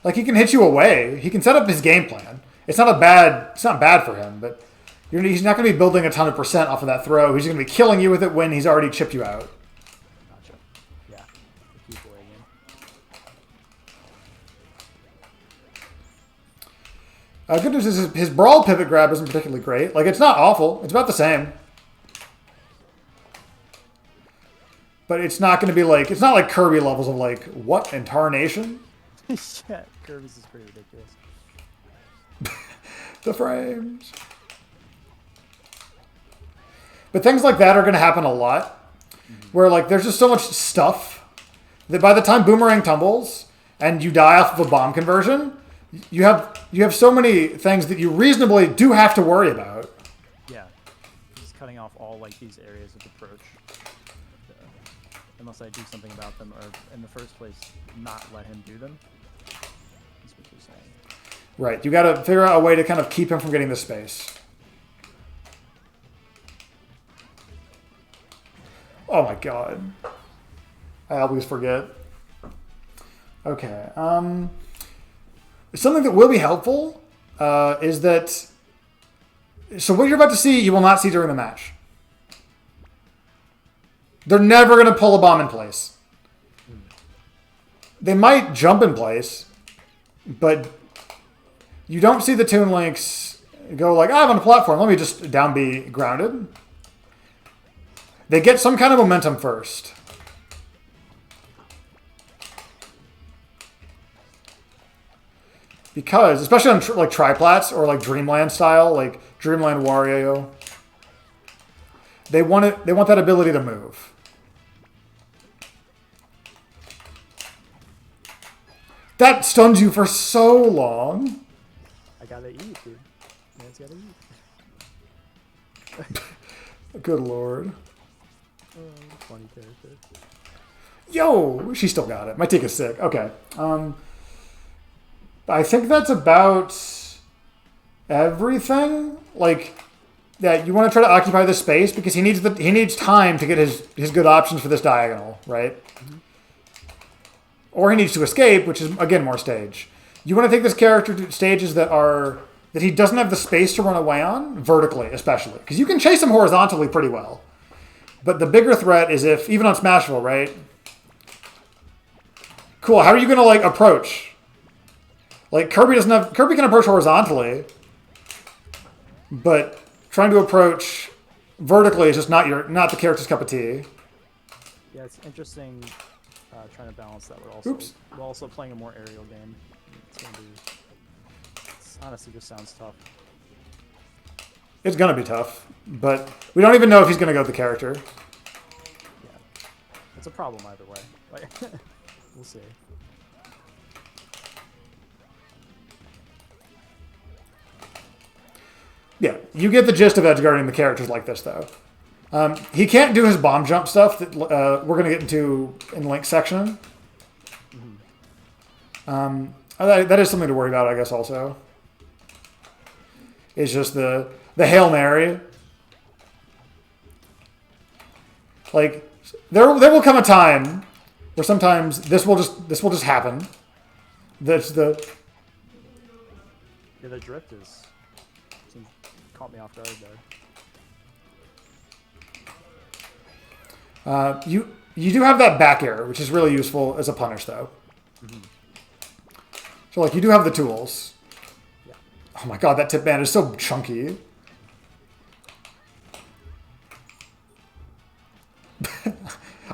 Like, he can hit you away. He can set up his game plan. It's not bad for him, but he's not going to be building a ton of percent off of that throw. He's going to be killing you with it when he's already chipped you out. Gotcha. Yeah. Keep away again. Good news is his brawl pivot grab isn't particularly great. Like, it's not awful. It's about the same. But it's not going to be like... It's not like Kirby levels of, like, what in tarnation? Yeah, Kirby's is pretty ridiculous. The frames. But things like that are going to happen a lot. Where, like, there's just so much stuff that by the time Boomerang tumbles and you die off of a bomb conversion... You have so many things that you reasonably do have to worry about. Yeah, just cutting off all like these areas of approach, unless I do something about them, or in the first place, not let him do them. That's what you're saying. Right, you got to figure out a way to kind of keep him from getting the space. Oh my god, I always forget. Okay, something that will be helpful is that... So what you're about to see, you will not see during the match. They're never going to pull a bomb in place. They might jump in place, but You don't see the Toon Links go like, I'm on a platform, let me just down B grounded. They get some kind of momentum first. Because, especially on like triplats or like Dreamland style, like Dreamland Wario, they want it. They want that ability to move. That stuns you for so long. I gotta eat, dude. Man's gotta eat. Good lord. Funny character. Yo, she still got it. My tick is sick. Okay. I think that's about everything. Like that, you want to try to occupy this space because he needs time to get his good options for this diagonal, right? Mm-hmm. Or he needs to escape, which is again more stage. You want to take this character to stages that he doesn't have the space to run away on vertically, especially because you can chase him horizontally pretty well. But the bigger threat is if even on Smashville, right? Cool. How are you going to like approach? Like Kirby can approach horizontally, but trying to approach vertically is just not the character's cup of tea. Yeah, it's interesting trying to balance that with also playing a more aerial game. It's honestly just sounds tough. It's gonna be tough, but we don't even know if he's gonna go with the character. Yeah, it's a problem either way. Like, we'll see. Yeah, you get the gist of edgeguarding the characters like this, though. He can't do his bomb jump stuff that we're going to get into in Link's section. Mm-hmm. That is something to worry about, I guess, also. It's just the Hail Mary. Like, there will come a time where sometimes this will just happen. That's the... Yeah, the drift is... caught me off guard there. You do have that back air, which is really useful as a punish, though. Mm-hmm. So, like, you do have the tools. Yeah. Oh my god, that tip band is so chunky.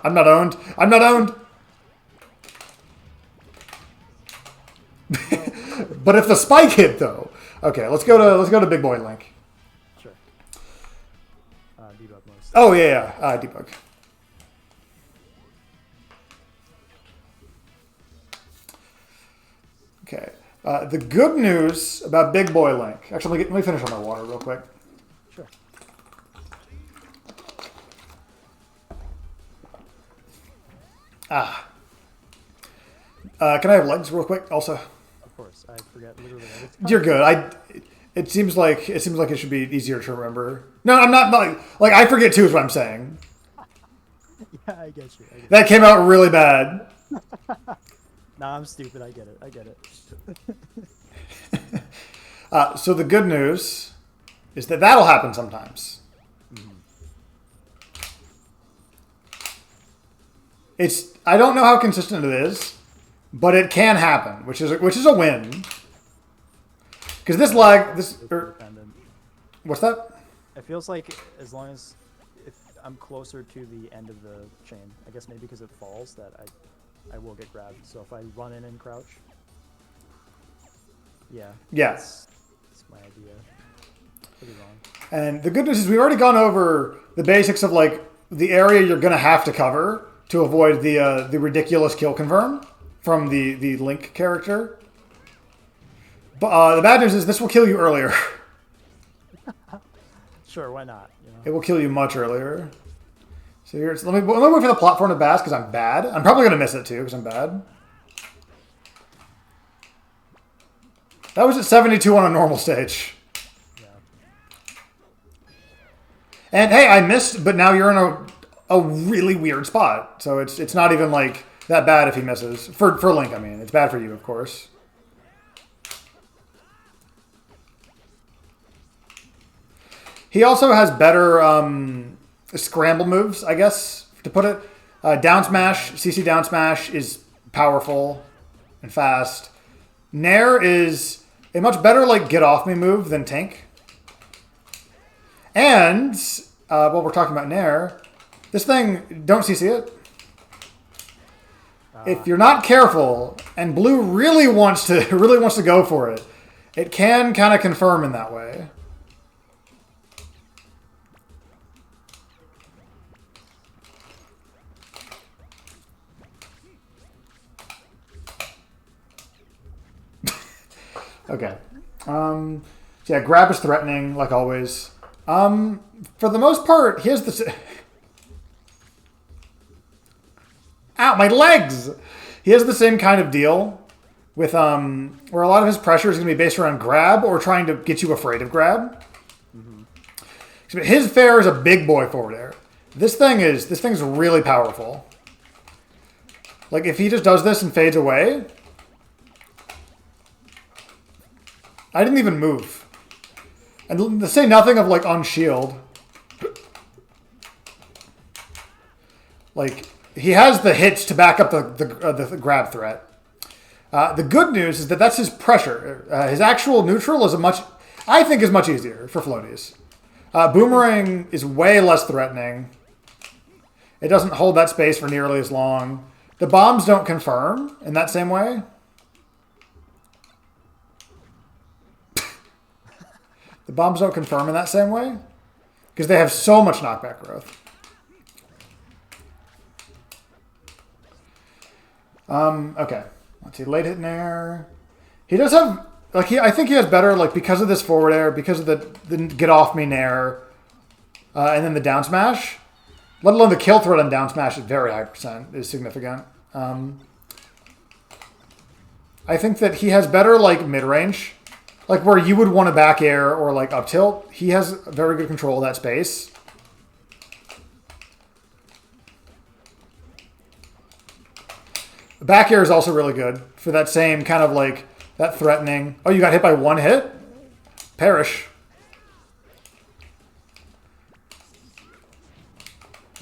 I'm not owned. I'm not owned. But if the spike hit, though. Okay, let's go to Big Boy Link. Sure. Debug most. Oh yeah. Debug. Okay. The good news about Big Boy Link. Actually, let me finish on my water real quick. Sure. Can I have legs real quick? Also. Of course, I forget literally everything. You're good. It seems like it should be easier to remember. No, I'm not like I forget too is what I'm saying. Yeah, I get you. That came out really bad. Nah, I'm stupid. I get it. So the good news is that'll happen sometimes. Mm-hmm. I don't know how consistent it is, but it can happen, which is a win. Because what's that? It feels like as long as if I'm closer to the end of the chain, I guess maybe because it falls that I will get grabbed. So if I run in and crouch, yeah, that's my idea. Pretty wrong. And the good news is we've already gone over the basics of like the area you're gonna have to cover to avoid the ridiculous kill confirm from the Link character. But the bad news is this will kill you earlier. Sure, why not? You know? It will kill you much earlier. So let me wait for the platform to pass because I'm bad. I'm probably gonna miss it too because I'm bad. That was at 72 on a normal stage. Yeah. And hey, I missed, but now you're in a really weird spot. So it's not even like that bad if he misses. For Link, I mean. It's bad for you, of course. He also has better scramble moves, I guess, to put it. Down smash, CC down smash is powerful and fast. Nair is a much better like get off me move than tank. And while we're talking about Nair, this thing, don't CC it. If you're not careful and blue really wants to go for it, it can kind of confirm in that way. Okay. So yeah, grab is threatening, like always. For the most part, he has the... Ow, my legs! He has the same kind of deal with where a lot of his pressure is going to be based around grab or trying to get you afraid of grab. Mm-hmm. His fair is a big boy forward air. This thing's really powerful. Like if he just does this and fades away, I didn't even move. And to say nothing of like on shield. Like he has the hits to back up the grab threat. The good news is that that's his pressure. His actual neutral is I think is much easier for floaties. Boomerang is way less threatening. It doesn't hold that space for nearly as long. The bombs don't confirm in that same way. The bombs don't confirm in that same way because they have so much knockback growth. Okay. Let's see. Late hit Nair. He does have I think he has better because of this forward air, because of the get off me Nair, and then the down smash. Let alone the kill threat on down smash at very high % is significant. I think that he has better mid range, where you would want to back air or up tilt. He has very good control of that space. Back air is also really good for that same kind of that threatening. Oh, you got hit by one hit? Perish.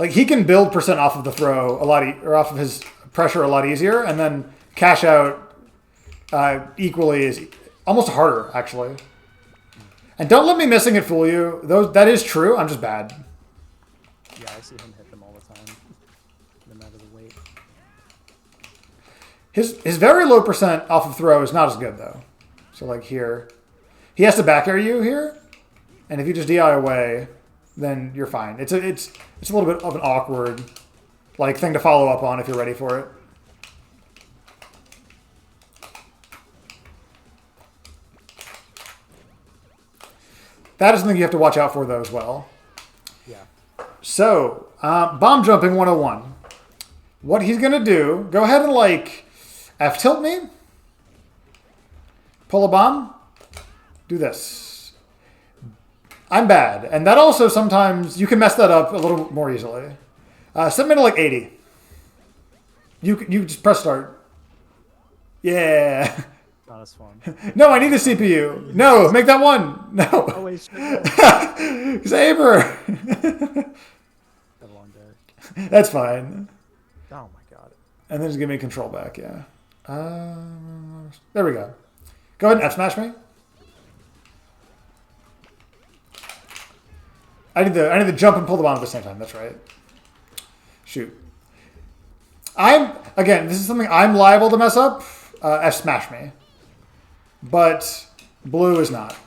He can build % off of the throw or off of his pressure a lot easier, and then cash out equally is almost harder, actually. And don't let me missing it fool you. That is true. I'm just bad. Yeah, I see him hit them all the time, no matter the weight. His very low % off of throw is not as good, though. So, here. He has to back air you here, and if you just DI away, then you're fine. It's a little bit of an awkward thing to follow up on if you're ready for it. That is something you have to watch out for, though, as well. Yeah. So, bomb jumping 101. What he's going to do, go ahead and, F-tilt me. Pull a bomb. Do this. I'm bad. And that also sometimes, you can mess that up a little more easily. Set me to, 80. You just press start. Yeah. Not as fun. No, I need a CPU. No, make that one. No. Oh, wait, Sabre. Got a long day. That's fine. Oh my god. And then just give me control back, yeah. There we go. Go ahead and F-smash me. I need to jump and pull the bomb at the same time. That's right. Shoot. Again, this is something I'm liable to mess up. F-smash me. But blue is not.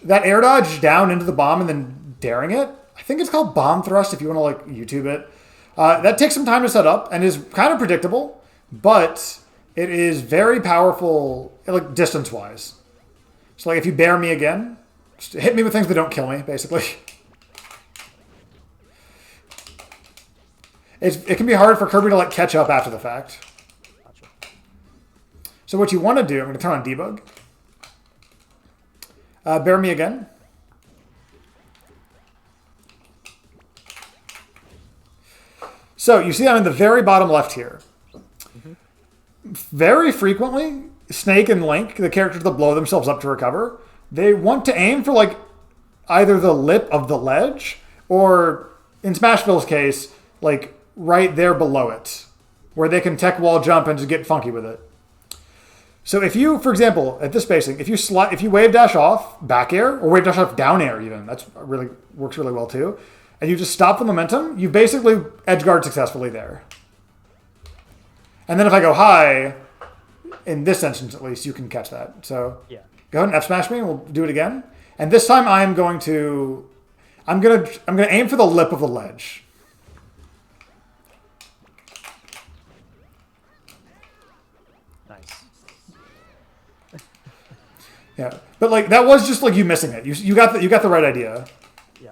That air dodge down into the bomb and then daring it, I think it's called bomb thrust if you want to YouTube it. That takes some time to set up and is kind of predictable, but it is very powerful distance-wise. So if you bear me again, just hit me with things that don't kill me, basically. It can be hard for Kirby to catch up after the fact. Gotcha. So what you want to do, I'm going to turn on debug. Bear me again. So you see I'm in the very bottom left here. Mm-hmm. Very frequently, Snake and Link, the characters that blow themselves up to recover, they want to aim for either the lip of the ledge or, in Smashville's case, right there below it, where they can tech wall jump and just get funky with it. So if you, for example, at this spacing, if you wave dash off back air or wave dash off down air, even that's really works really well too, and you just stop the momentum, you basically edge guard successfully there. And then if I go high, in this instance at least, you can catch that. So Yeah. go ahead and F smash me, and we'll do it again. And this time I'm gonna aim for the lip of the ledge. Nice. Yeah, but like that was just like you missing it. You got the right idea. Yeah.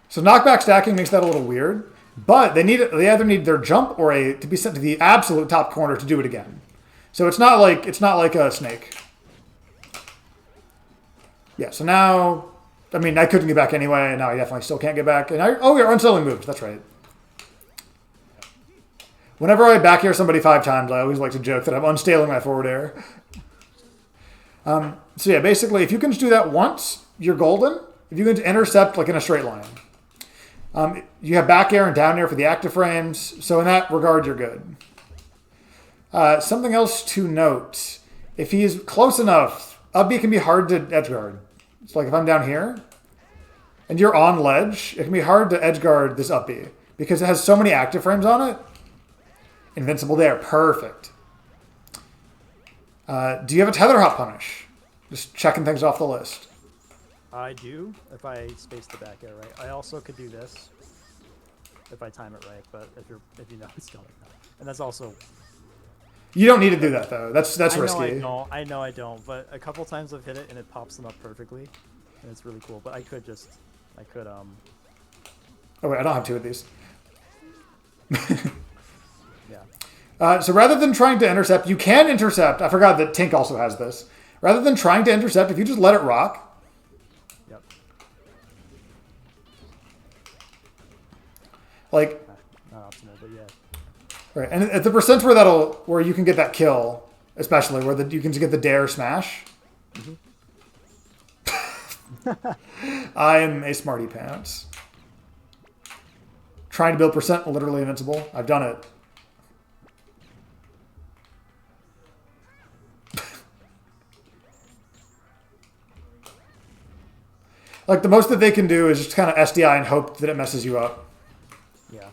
So knockback stacking makes that a little weird, but they either need their jump or to be sent to the absolute top corner to do it again. So it's not like a snake. Yeah. So now, I mean, I couldn't get back anyway, and now I definitely still can't get back. And we're unsettling moves. That's right. Whenever I back air somebody 5 times, I always like to joke that I'm unstaling my forward air. So yeah, basically, if you can just do that once, you're golden. If you can intercept like in a straight line. You have back air and down air for the active frames, so in that regard, you're good. Something else to note, if he's close enough, up B can be hard to edge guard. It's like if I'm down here, and you're on ledge, it can be hard to edge guard this up B, because it has so many active frames on it. Invincible there, perfect. Do you have a tether hop punish? Just checking things off the list. I do, if I space the back air right. I also could do this, if I time it right, but if you know it's going right. And that's also... You don't need to do that, though. That's risky. I know I don't, but a couple times I've hit it, and it pops them up perfectly, and it's really cool. But I could... Oh, wait, I don't have 2 of these. Yeah. So rather than trying to intercept, you can intercept. I forgot that Tink also has this. Rather than trying to intercept, if you just let it rock... Yep. Like... Not optimal, but yeah. Right, and at the percent where you can get that kill, especially where you can just get the dare smash. Mm-hmm. I'm a smarty pants. Trying to build percent literally invincible. I've done it. Like the most that they can do is just kind of SDI and hope that it messes you up. Yeah.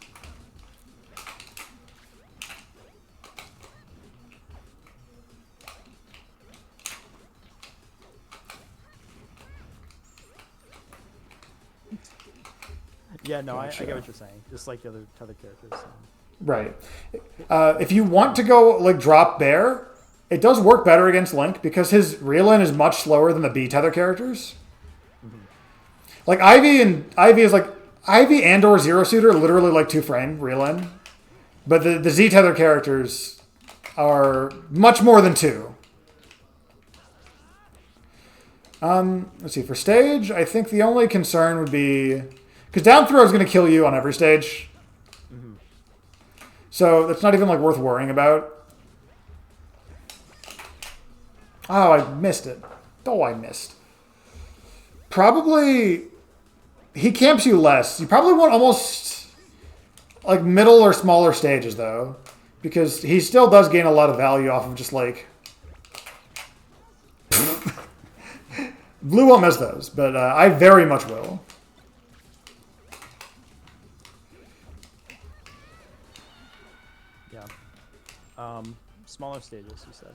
Yeah, no, I get what you're saying. Just like the other characters. Right. If you want to go like drop bear, it does work better against Link because his reel-in is much slower than the B tether characters. Mm-hmm. Like Ivy and or Zero Suit are literally like 2 frame reel-in, but the Z tether characters are much more than 2. Let's see. For stage, I think the only concern would be because down throw is going to kill you on every stage. Mm-hmm. So that's not even like worth worrying about. Oh, I missed it. Oh, I missed. Probably he camps you less. You probably want almost like middle or smaller stages though, because he still does gain a lot of value off of just like Blue won't miss those, but I very much will. Smaller stages, you said.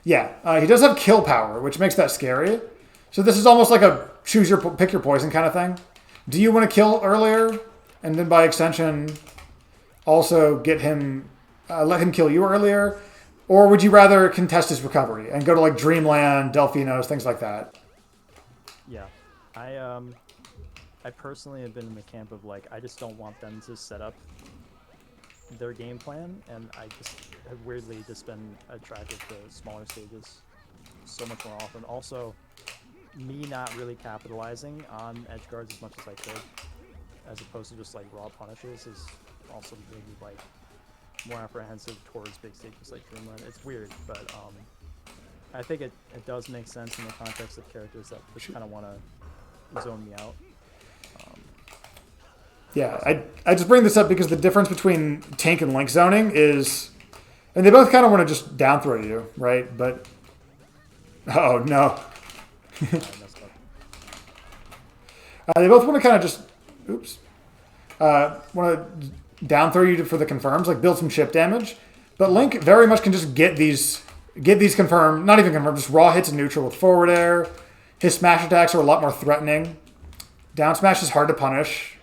Yeah, he does have kill power, which makes that scary. So this is almost like a pick your poison kind of thing. Do you want to kill earlier, and then by extension, also get him, let him kill you earlier, or would you rather contest his recovery and go to like Dreamland, Delphinos, things like that? Yeah, I personally have been in the camp of like I just don't want them to set up their game plan, and I just have weirdly just been attracted to smaller stages so much more often. Also, me not really capitalizing on edge guards as much as I could, as opposed to just like raw punishes, is also made me like more apprehensive towards big stages like Dreamland. It's weird, but I think it does make sense in the context of characters that just kind of want to zone me out. Yeah, I just bring this up because the difference between tank and Link zoning is, and they both kind of want to just down throw you, right? But oh no, I messed up. they both want to kind of just, oops, want to down throw you for the confirms, like build some chip damage. But Link very much can just get these confirmed, not even confirmed, just raw hits in neutral with forward air. His smash attacks are a lot more threatening. Down smash is hard to punish.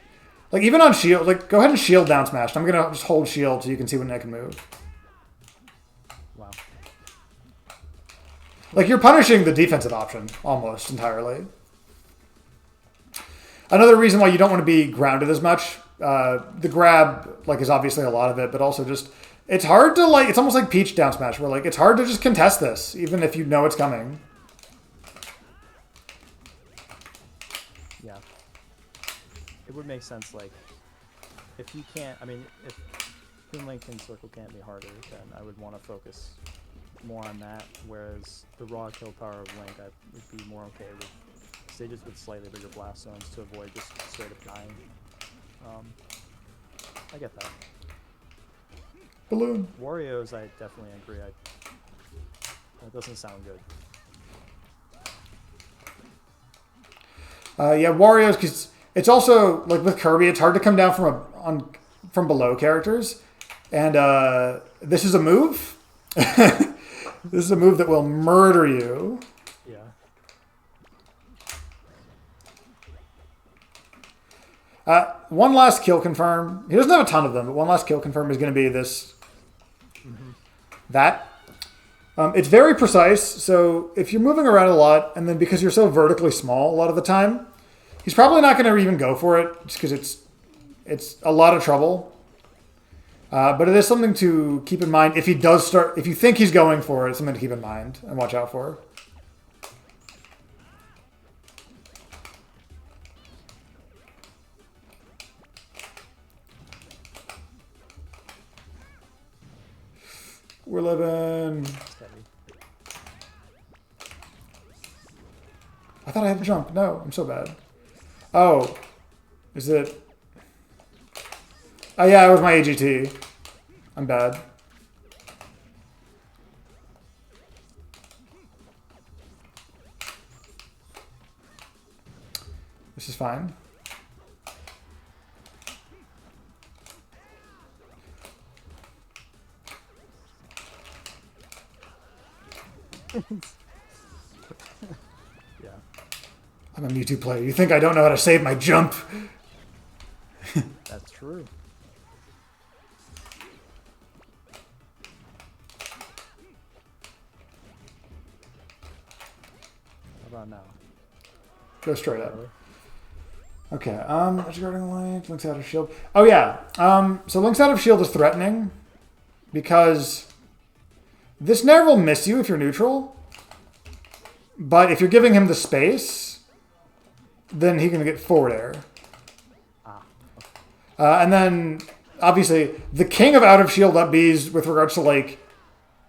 Like, even on shield, like, go ahead and shield down smash. I'm going to just hold shield so you can see when I can move. Wow. Like, you're punishing the defensive option almost entirely. Another reason why you don't want to be grounded as much, the grab, like, is obviously a lot of it, but also just, it's hard to, like, it's almost like Peach down smash, where, like, it's hard to just contest this, even if you know it's coming. Yeah. It would make sense, like, if you can't, I mean, if Toon Link and Circle can't be harder, then I would want to focus more on that, whereas the raw kill power of Link, I would be more okay with stages with slightly bigger blast zones to avoid just straight up dying. I get that. Balloon. Wario's, I definitely agree. That doesn't sound good. Yeah, Wario's, because it's also, like with Kirby, it's hard to come down from below characters. And this is a move. This is a move that will murder you. Yeah. One last kill confirm. He doesn't have a ton of them, but one last kill confirm is going to be this. That. It's very precise, so if you're moving around a lot, and then because you're so vertically small a lot of the time, he's probably not going to even go for it, just because it's a lot of trouble. But it is something to keep in mind if he does start. If you think he's going for it, it's something to keep in mind and watch out for. We're living. I thought I had to jump. No, I'm so bad. Oh, is it? Oh yeah, it was my AGT. I'm bad. This is fine. Yeah. I'm a Mewtwo player. You think I don't know how to save my jump? That's true. How about now? Go straight up. Really? Okay, Edge guarding Link, Link's out of shield. Oh yeah, so Link's out of shield is threatening because this Nair will miss you if you're neutral, but if you're giving him the space, then he can get forward air. And then, obviously, the king of out of shield up Bs with regards to, like,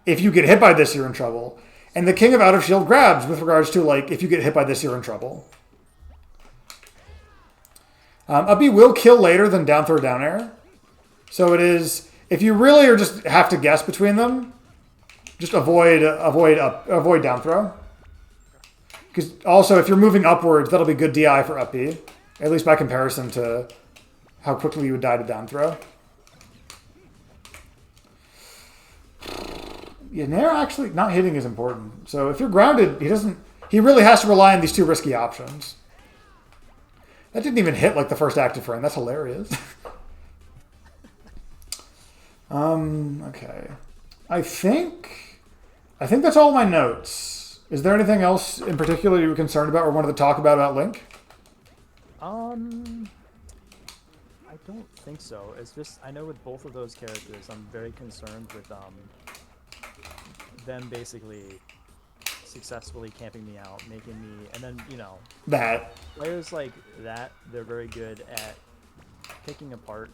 if you get hit by this, you're in trouble. And the king of out of shield grabs with regards to, like, if you get hit by this, you're in trouble. Up B will kill later than down throw down air. So it is, if you really are just have to guess between them, just avoid down throw. Because also, if you're moving upwards, that'll be good DI for up B, at least by comparison to how quickly you would die to down throw. Yeah, Nair actually not hitting is important. So if you're grounded, he really has to rely on these two risky options. That didn't even hit like the first active frame. That's hilarious. Okay. I think that's all my notes. Is there anything else in particular you were concerned about or wanted to talk about Link? I don't think so. It's just, I know with both of those characters, I'm very concerned with them basically successfully camping me out, making me, and then, you know, That. players like that, they're very good at picking apart,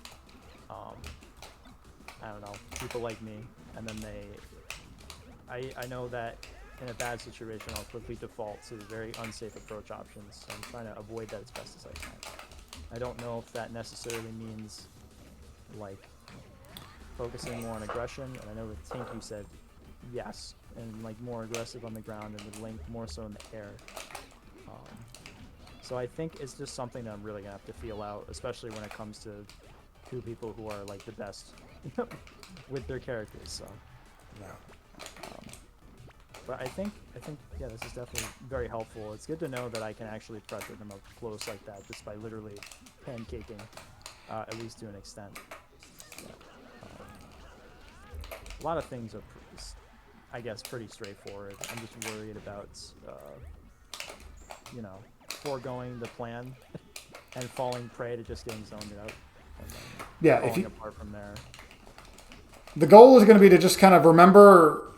I don't know, people like me, and then I know that in a bad situation, I'll quickly default to very unsafe approach options. So I'm trying to avoid that as best as I can. I don't know if that necessarily means like focusing more on aggression. And I know with Tink you said yes, and like more aggressive on the ground, and with Link more so in the air. So I think it's just something that I'm really gonna have to feel out, especially when it comes to two people who are like the best with their characters. So, but I think yeah, this is definitely very helpful. It's good to know that I can actually pressure them up close like that just by literally pancaking, at least to an extent. Yeah. A lot of things are, I guess, pretty straightforward. I'm just worried about, you know, foregoing the plan and falling prey to just getting zoned out. And then falling apart from there. The goal is going to be to just kind of remember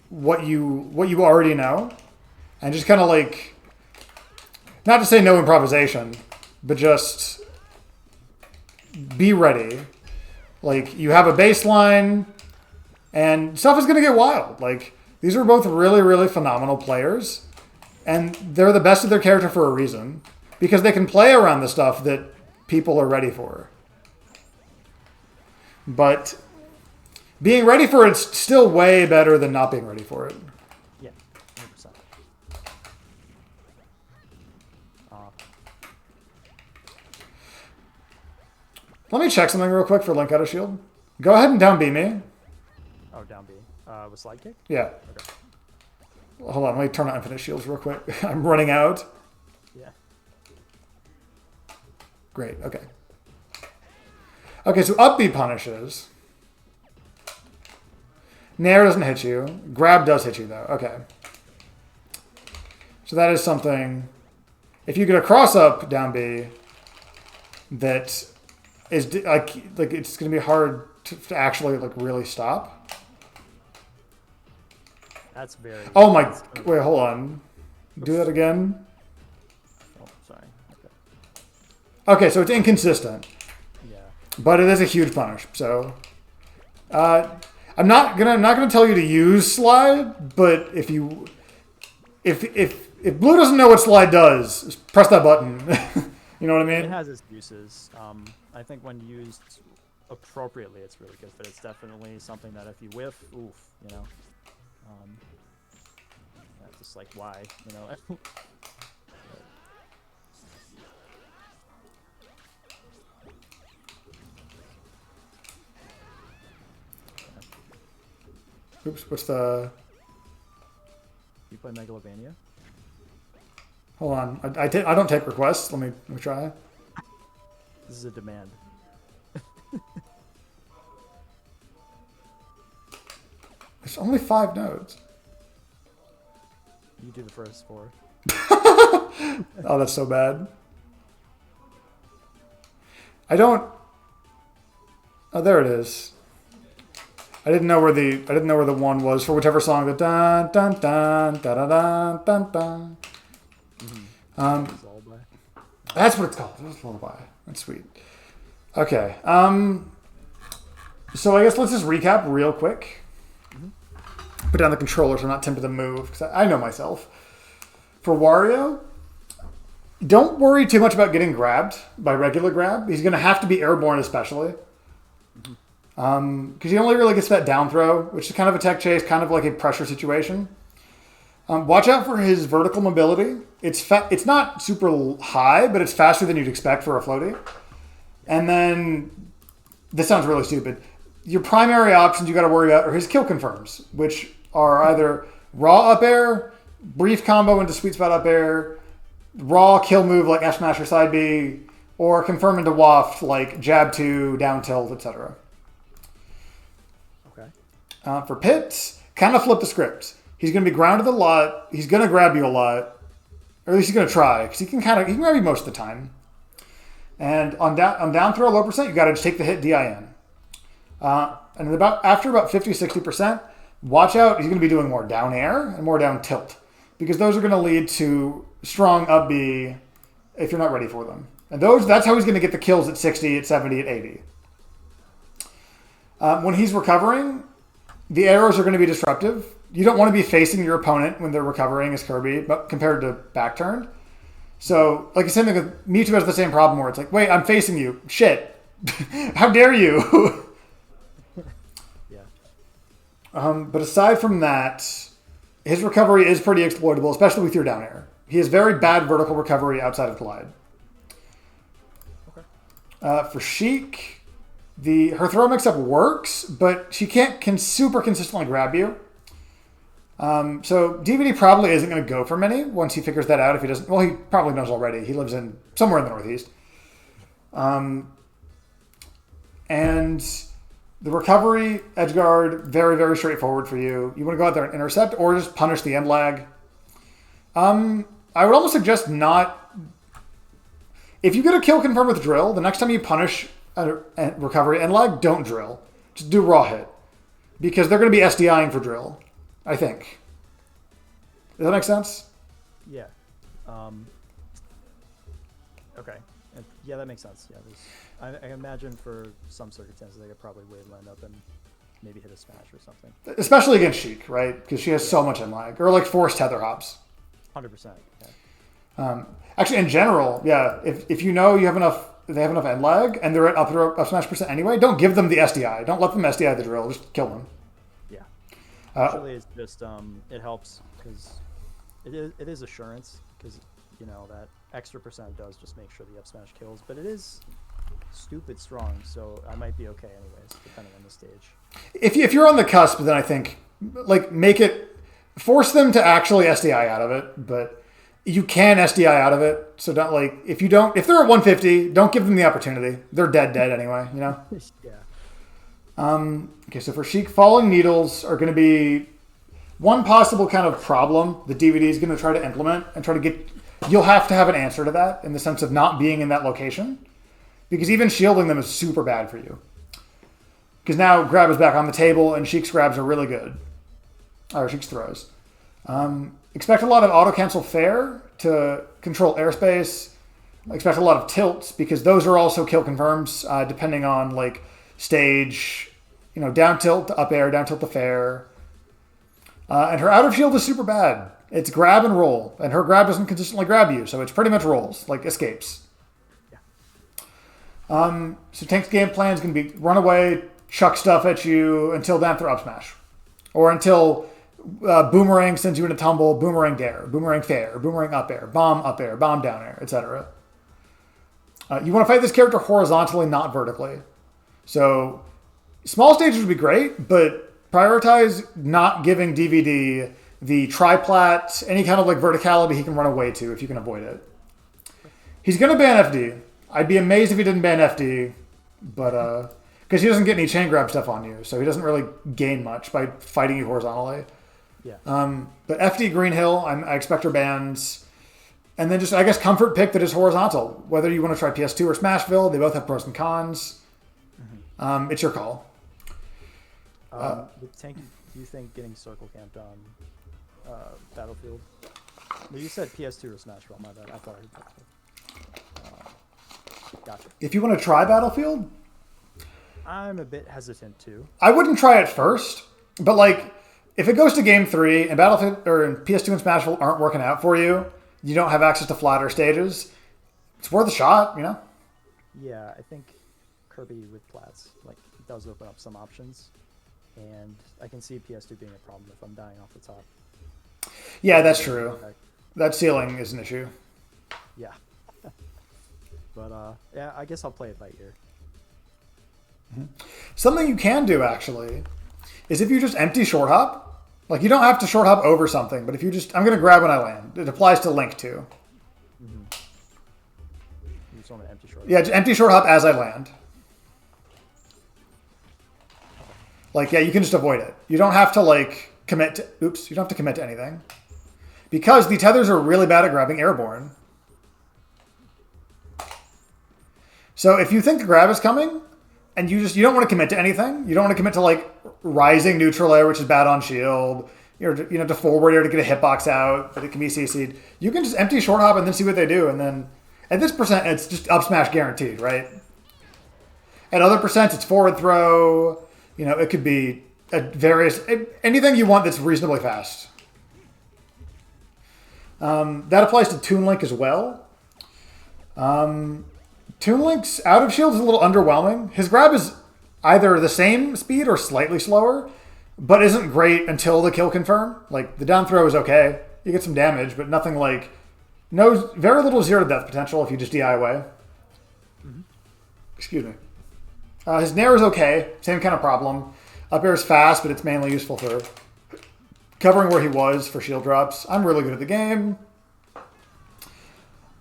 what you already know, and just kind of like, not to say no improvisation, but just be ready. Like, you have a baseline, and stuff is going to get wild. Like, these are both really, really phenomenal players, and they're the best of their character for a reason, because they can play around the stuff that people are ready for. But being ready for it's still way better than not being ready for it. Yeah, 100%. Let me check something real quick for Link out of shield. Go ahead and down B me. Oh, down B. With slide kick? Yeah. Okay. Hold on, let me turn on infinite shields real quick. I'm running out. Yeah. Great, okay. Okay, so up B punishes. Nair doesn't hit you. Grab does hit you, though. Okay. So that is something. If you get a cross up down B, that is like it's going to be hard to actually like really stop. That's very. Oh my! Wait, hold on. Do that again. Oh, sorry. Okay, so it's inconsistent. Yeah. But it is a huge punish. So, I'm not gonna tell you to use slide. But if Blue doesn't know what slide does, press that button. You know what I mean? It has its uses. I think when used appropriately, it's really good. But it's definitely something that if you whiff, oof, you know. That's just like why, you know. Oops, what's the... You play Megalovania? Hold on, I don't take requests. Let me try. This is a demand. There's only 5 nodes. You do the first 4. Oh, that's so bad. I don't... Oh, there it is. I didn't know where the 1 was for whichever song. The dun dun dun da da dun dun dun. That's what it's called. It's lullaby. That's sweet. Okay. So I guess let's just recap real quick. Put down the controller so I'm not tempted to move, because I know myself. For Wario, don't worry too much about getting grabbed by regular grab. He's going to have to be airborne especially. Because he only really gets that down throw, which is kind of a tech chase, kind of like a pressure situation. Watch out for his vertical mobility. It's not super high, but it's faster than you'd expect for a floaty. And then, this sounds really stupid, your primary options you got to worry about are his kill confirms, which are either raw up air, brief combo into sweet spot up air, raw kill move like F smash or side B, or confirm into waft like jab 2, down tilt, etc. Okay. For Pit, kind of flip the script. He's going to be grounded a lot. He's going to grab you a lot, or at least he's going to try, because he can grab you most of the time. And on down throw low percent, you got to just take the hit DIN. And after about 50-60%, watch out. He's going to be doing more down air and more down tilt, because those are going to lead to strong up B if you're not ready for them. And that's how he's going to get the kills at 60, at 70, at 80. When he's recovering, the arrows are going to be disruptive. You don't want to be facing your opponent when they're recovering as Kirby, but compared to back turned. So, like, the same thing with Mewtwo has the same problem where it's like, wait, I'm facing you. Shit. How dare you? Yeah. But aside from that, his recovery is pretty exploitable, especially with your down air. He has very bad vertical recovery outside of Glide. Okay. For Sheik, her throw mix-up works, but she can super consistently grab you. So DVD probably isn't going to go for many once he figures that out. If he doesn't, well, he probably knows already. He lives in somewhere in the Northeast. And the recovery, edge guard, very, very straightforward for you. You want to go out there and intercept or just punish the end lag. I would almost suggest not. If you get a kill confirmed with drill, the next time you punish a recovery end lag, don't drill. Just do raw hit. Because they're going to be SDIing for drill, I think. Does that make sense? Yeah. Okay. Yeah, that makes sense. Yeah, I imagine for some circumstances they could probably waveland up and maybe hit a smash or something. Especially against Sheik, right? Because she has so much end lag. Or like forced tether hops. 100%. Yeah. Actually, in general, yeah, if you know they have enough end lag and they're at up smash percent anyway, don't give them the SDI. Don't let them SDI the drill. Just kill them. Yeah. Actually, it's just it helps because it is assurance because that extra percent does just make sure the up smash kills, but it is stupid strong, so I might be okay anyways, depending on the stage. If you're on the cusp, then I think force them to actually SDI out of it, but you can SDI out of it. So don't if they're at 150, don't give them the opportunity. They're dead anyway, Yeah. Okay, so for Sheik, falling needles are going to be one possible kind of problem the DVD is going to try to implement and try to get. You'll have to have an answer to that in the sense of not being in that location, because even shielding them is super bad for you. Because now grab is back on the table and Sheik's grabs are really good. Or Sheik's throws. Expect a lot of auto-cancel fair to control airspace. Expect a lot of tilts because those are also kill confirms depending on stage, down tilt to up air, down tilt to fair. And her out of shield is super bad. It's grab and roll, and her grab doesn't consistently grab you, so it's pretty much rolls, like escapes. Yeah. So Tank's game plan is going to be run away, chuck stuff at you until down throw up smash. Or until boomerang sends you in a tumble, boomerang dare, boomerang fair, boomerang up air, bomb down air, etc. You want to fight this character horizontally, not vertically. So small stages would be great, but prioritize not giving DVD the triplat, any kind of verticality he can run away to if you can avoid it. He's going to ban FD. I'd be amazed if he didn't ban FD, but because he doesn't get any chain grab stuff on you, so he doesn't really gain much by fighting you horizontally. Yeah. But FD Green Hill, I expect her bans. And then just, I guess, comfort pick that is horizontal. Whether you want to try PS2 or Smashville, they both have pros and cons. Mm-hmm. It's your call. With Tank, do you think getting circle camped on Battlefield? No, you said PS2 or Smashville, my bad. I thought I heard Battlefield. Gotcha. If you want to try Battlefield? I'm a bit hesitant too. I wouldn't try it first, but if it goes to game 3 and Battlefield or PS2 and Smashville aren't working out for you, you don't have access to flatter stages, it's worth a shot, Yeah, I think Kirby with plats does open up some options, and I can see PS2 being a problem if I'm dying off the top. Yeah, that's true. That ceiling is an issue. Yeah. But yeah, I guess I'll play it by ear. Mm-hmm. Something you can do actually is if you just empty short hop, you don't have to short hop over something, but if you just, I'm going to grab when I land. It applies to Link too. Mm-hmm. You just want to empty short hop? Yeah, just empty short hop as I land. Yeah, you can just avoid it. You don't have to commit to, you don't have to commit to anything. Because the tethers are really bad at grabbing airborne. So if you think the grab is coming, and you don't want to commit to anything, you don't want to commit to rising neutral air, which is bad on shield, to forward air to get a hitbox out, but it can be CC'd. You can just empty short hop and then see what they do, and then at this percent, it's just up smash guaranteed, right? At other percents, it's forward throw. It could be anything you want that's reasonably fast. That applies to Toon Link as well. Toon Link's out of shield is a little underwhelming. His grab is either the same speed or slightly slower, but isn't great until the kill confirm. Like, the down throw is okay. You get some damage, but nothing like... No, very little zero to death potential if you just DI away. Excuse me. His Nair is okay. Same kind of problem. Up air is fast, but it's mainly useful for covering where he was for shield drops. I'm really good at the game.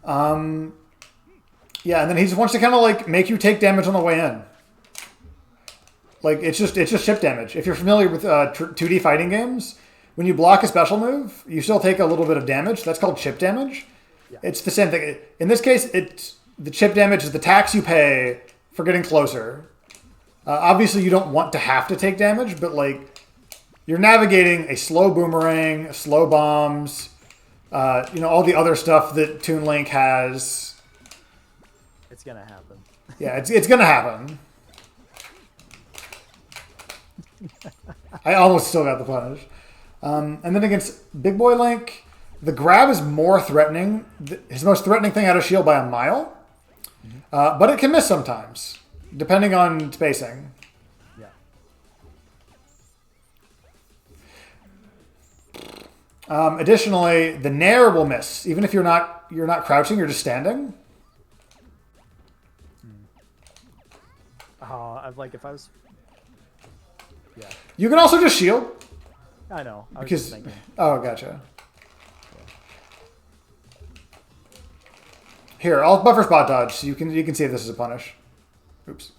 Yeah, and then he just wants to kind of like make you take damage on the way in. Like, it's just chip damage. If you're familiar with 2D fighting games, when you block a special move, you still take a little bit of damage. That's called chip damage. Yeah. It's the same thing. In this case, the chip damage is the tax you pay for getting closer. Obviously, you don't want to have to take damage, but like you're navigating a slow boomerang, slow bombs, all the other stuff that Toon Link has. It's gonna happen. Yeah, it's gonna happen. I almost still got the punish. And then against Big Boy Link, the grab is more threatening. His most threatening thing out of shield by a mile. But it can miss sometimes, depending on spacing. Yeah. Additionally, the Nair will miss, even if you're not crouching, you're just standing. If I was... Yeah. You can also just shield. I know. I was Because... just thinking. Oh, gotcha. Here, I'll buffer spot dodge, so you can see if this is a punish. Oops.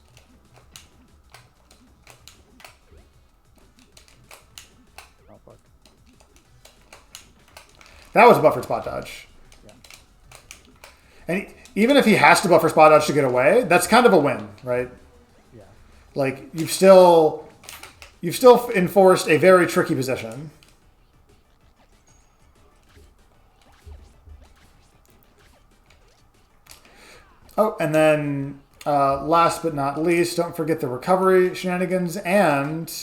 Oh, fuck. That was a buffer spot dodge. Yeah. And even if he has to buffer spot dodge to get away, that's kind of a win, right? Yeah. Like, you've still enforced a very tricky position. Oh, and then last but not least, don't forget the recovery shenanigans, and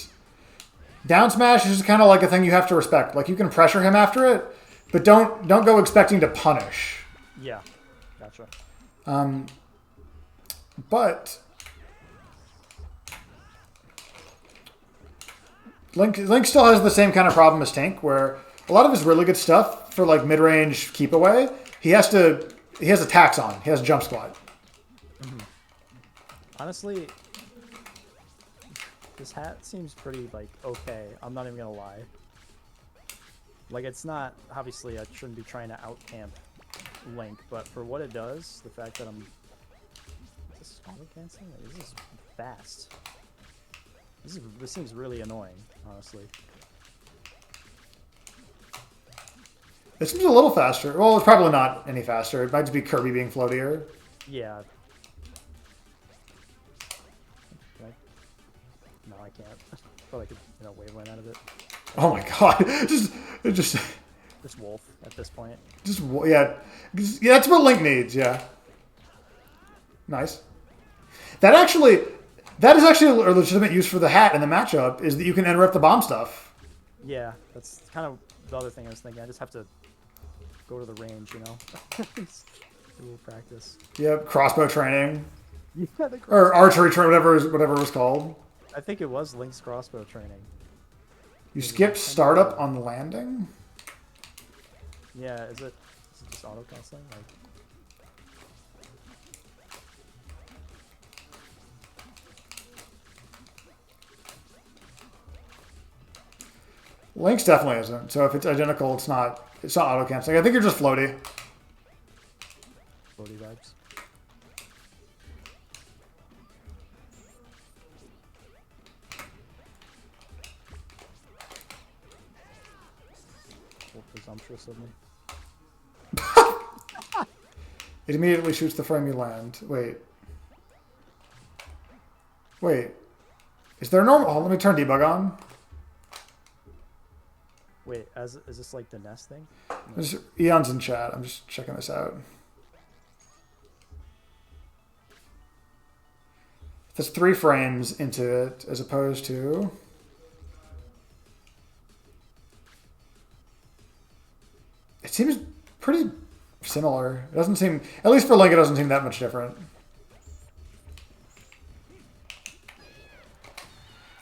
down smash is just kind of like a thing you have to respect. Like, you can pressure him after it, but don't go expecting to punish. Yeah, gotcha. But Link still has the same kind of problem as Tank, where a lot of his really good stuff for like mid-range keep away, he has a tax on. He has jump squat. Honestly, this hat seems pretty, like, okay. I'm not even gonna lie. Like, it's not... Obviously, I shouldn't be trying to out-camp Link, but for what it does, the fact that I'm... Is this auto-canceling? Like, this is fast. This seems really annoying, honestly. It seems a little faster. Well, it's probably not any faster. It might just be Kirby being floatier. Yeah. No, I can't. Thought I could, waveland out of it. Oh my god! just Wolf at this point. Yeah, that's what Link needs. Yeah. Nice. That is actually a legitimate use for the hat in the matchup. Is that you can interrupt the bomb stuff. Yeah, that's kind of the other thing I was thinking. I just have to go to the range, Do a little practice. Yep, crossbow training. Yeah, or archery training, whatever it was called. I think it was Link's crossbow training. You skip startup on landing? Yeah, is it just auto canceling? Like... Link's definitely isn't. So if it's identical, it's not auto canceling. I think you're just floaty. Floaty vibes. Presumptuous of me. It immediately shoots the frame you land. Wait. Is there normal? Oh, let me turn debug on. Wait, is this like the nest thing? No. There's Eon's in chat. I'm just checking this out. There's 3 frames into it as opposed to... It seems pretty similar. It doesn't seem, at least for Link, it doesn't seem that much different.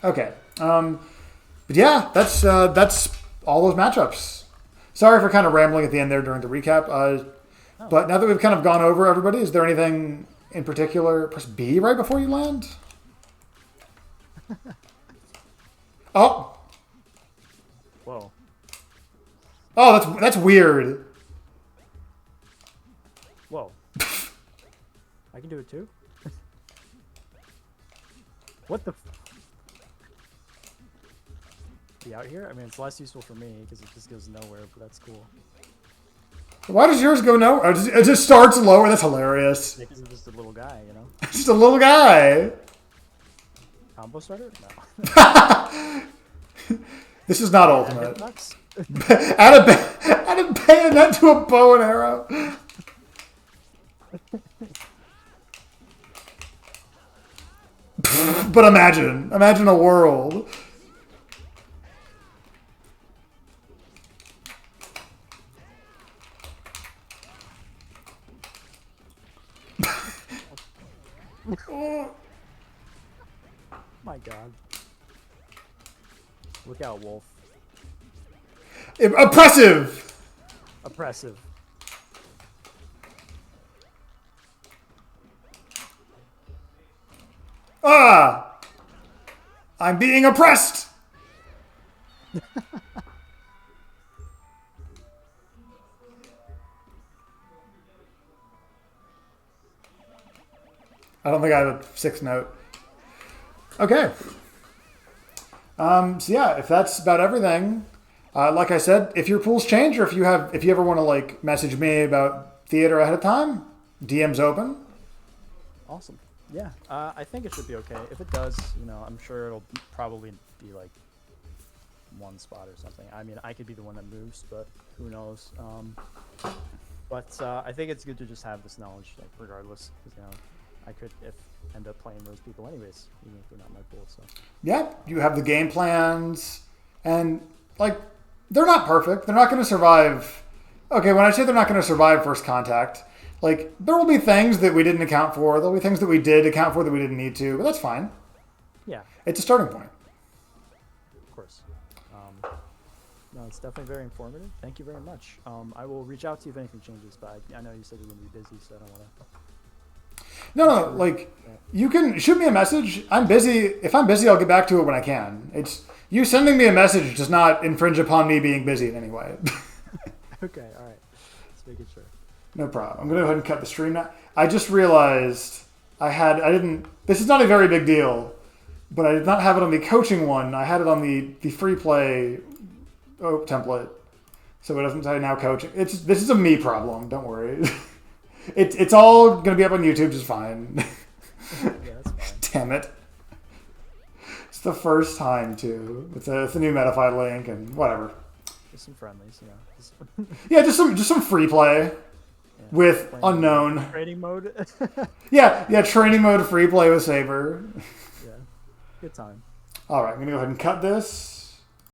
Okay. But yeah, that's all those matchups. Sorry for kind of rambling at the end there during the recap. But now that we've kind of gone over everybody, is there anything in particular? Press B right before you land. Oh. Whoa. Oh, that's weird. Whoa. I can do it too? What the... Be out here? I mean, it's less useful for me because it just goes nowhere, but that's cool. Why does yours go nowhere? It just starts lower? That's hilarious. Because I'm just a little guy, you know? Just a little guy. Combo starter? No. This is not ultimate. Hitbox? Add a bayonet to a bow and arrow. But imagine a world. Oh my god. Look out, Wolf. Oppressive! Oppressive. Ah! I'm being oppressed! I don't think I have a 6th note. Okay. So yeah, if that's about everything, like I said, if your pools change or if you ever want to like message me about theater ahead of time, DM's open. Awesome. Yeah, I think it should be okay. If it does, you know, I'm sure it'll probably be like one spot or something. I mean, I could be the one that moves, but who knows? But I think it's good to just have this knowledge, like regardless, because you know, I could end up playing those people anyways, even if they're not my pool. So Yeah, you have the game plans, and like they're not perfect. They're not going to survive. Okay, when I say they're not going to survive first contact, like there will be things that we didn't account for. There'll be things that we did account for that we didn't need to, but that's fine. yeah, It's a starting point. of course. No, it's definitely very informative. Thank you very much. I will reach out to you if anything changes, but I know you said you're going to be busy, so I don't want to. No, like you can shoot me a message. I'm busy. If I'm busy, I'll get back to it when I can. It's you sending me a message does not infringe upon me being busy in any way. Okay, all right. Just making sure. No problem. I'm going to go ahead and cut the stream now. I just realized this is not a very big deal, but I did not have it on the coaching one. I had it on the free play template. So it doesn't say now coaching. This is a me problem. Don't worry. It's all going to be up on YouTube just fine. Yeah, that's fine. Damn it. It's the first time, too. It's a new Metafy link and whatever. Just some friendlies, you know. Yeah, just some free play with unknown. Training mode. Yeah, training mode free play with Sabre. Yeah, good time. All right, I'm going to go ahead and cut this.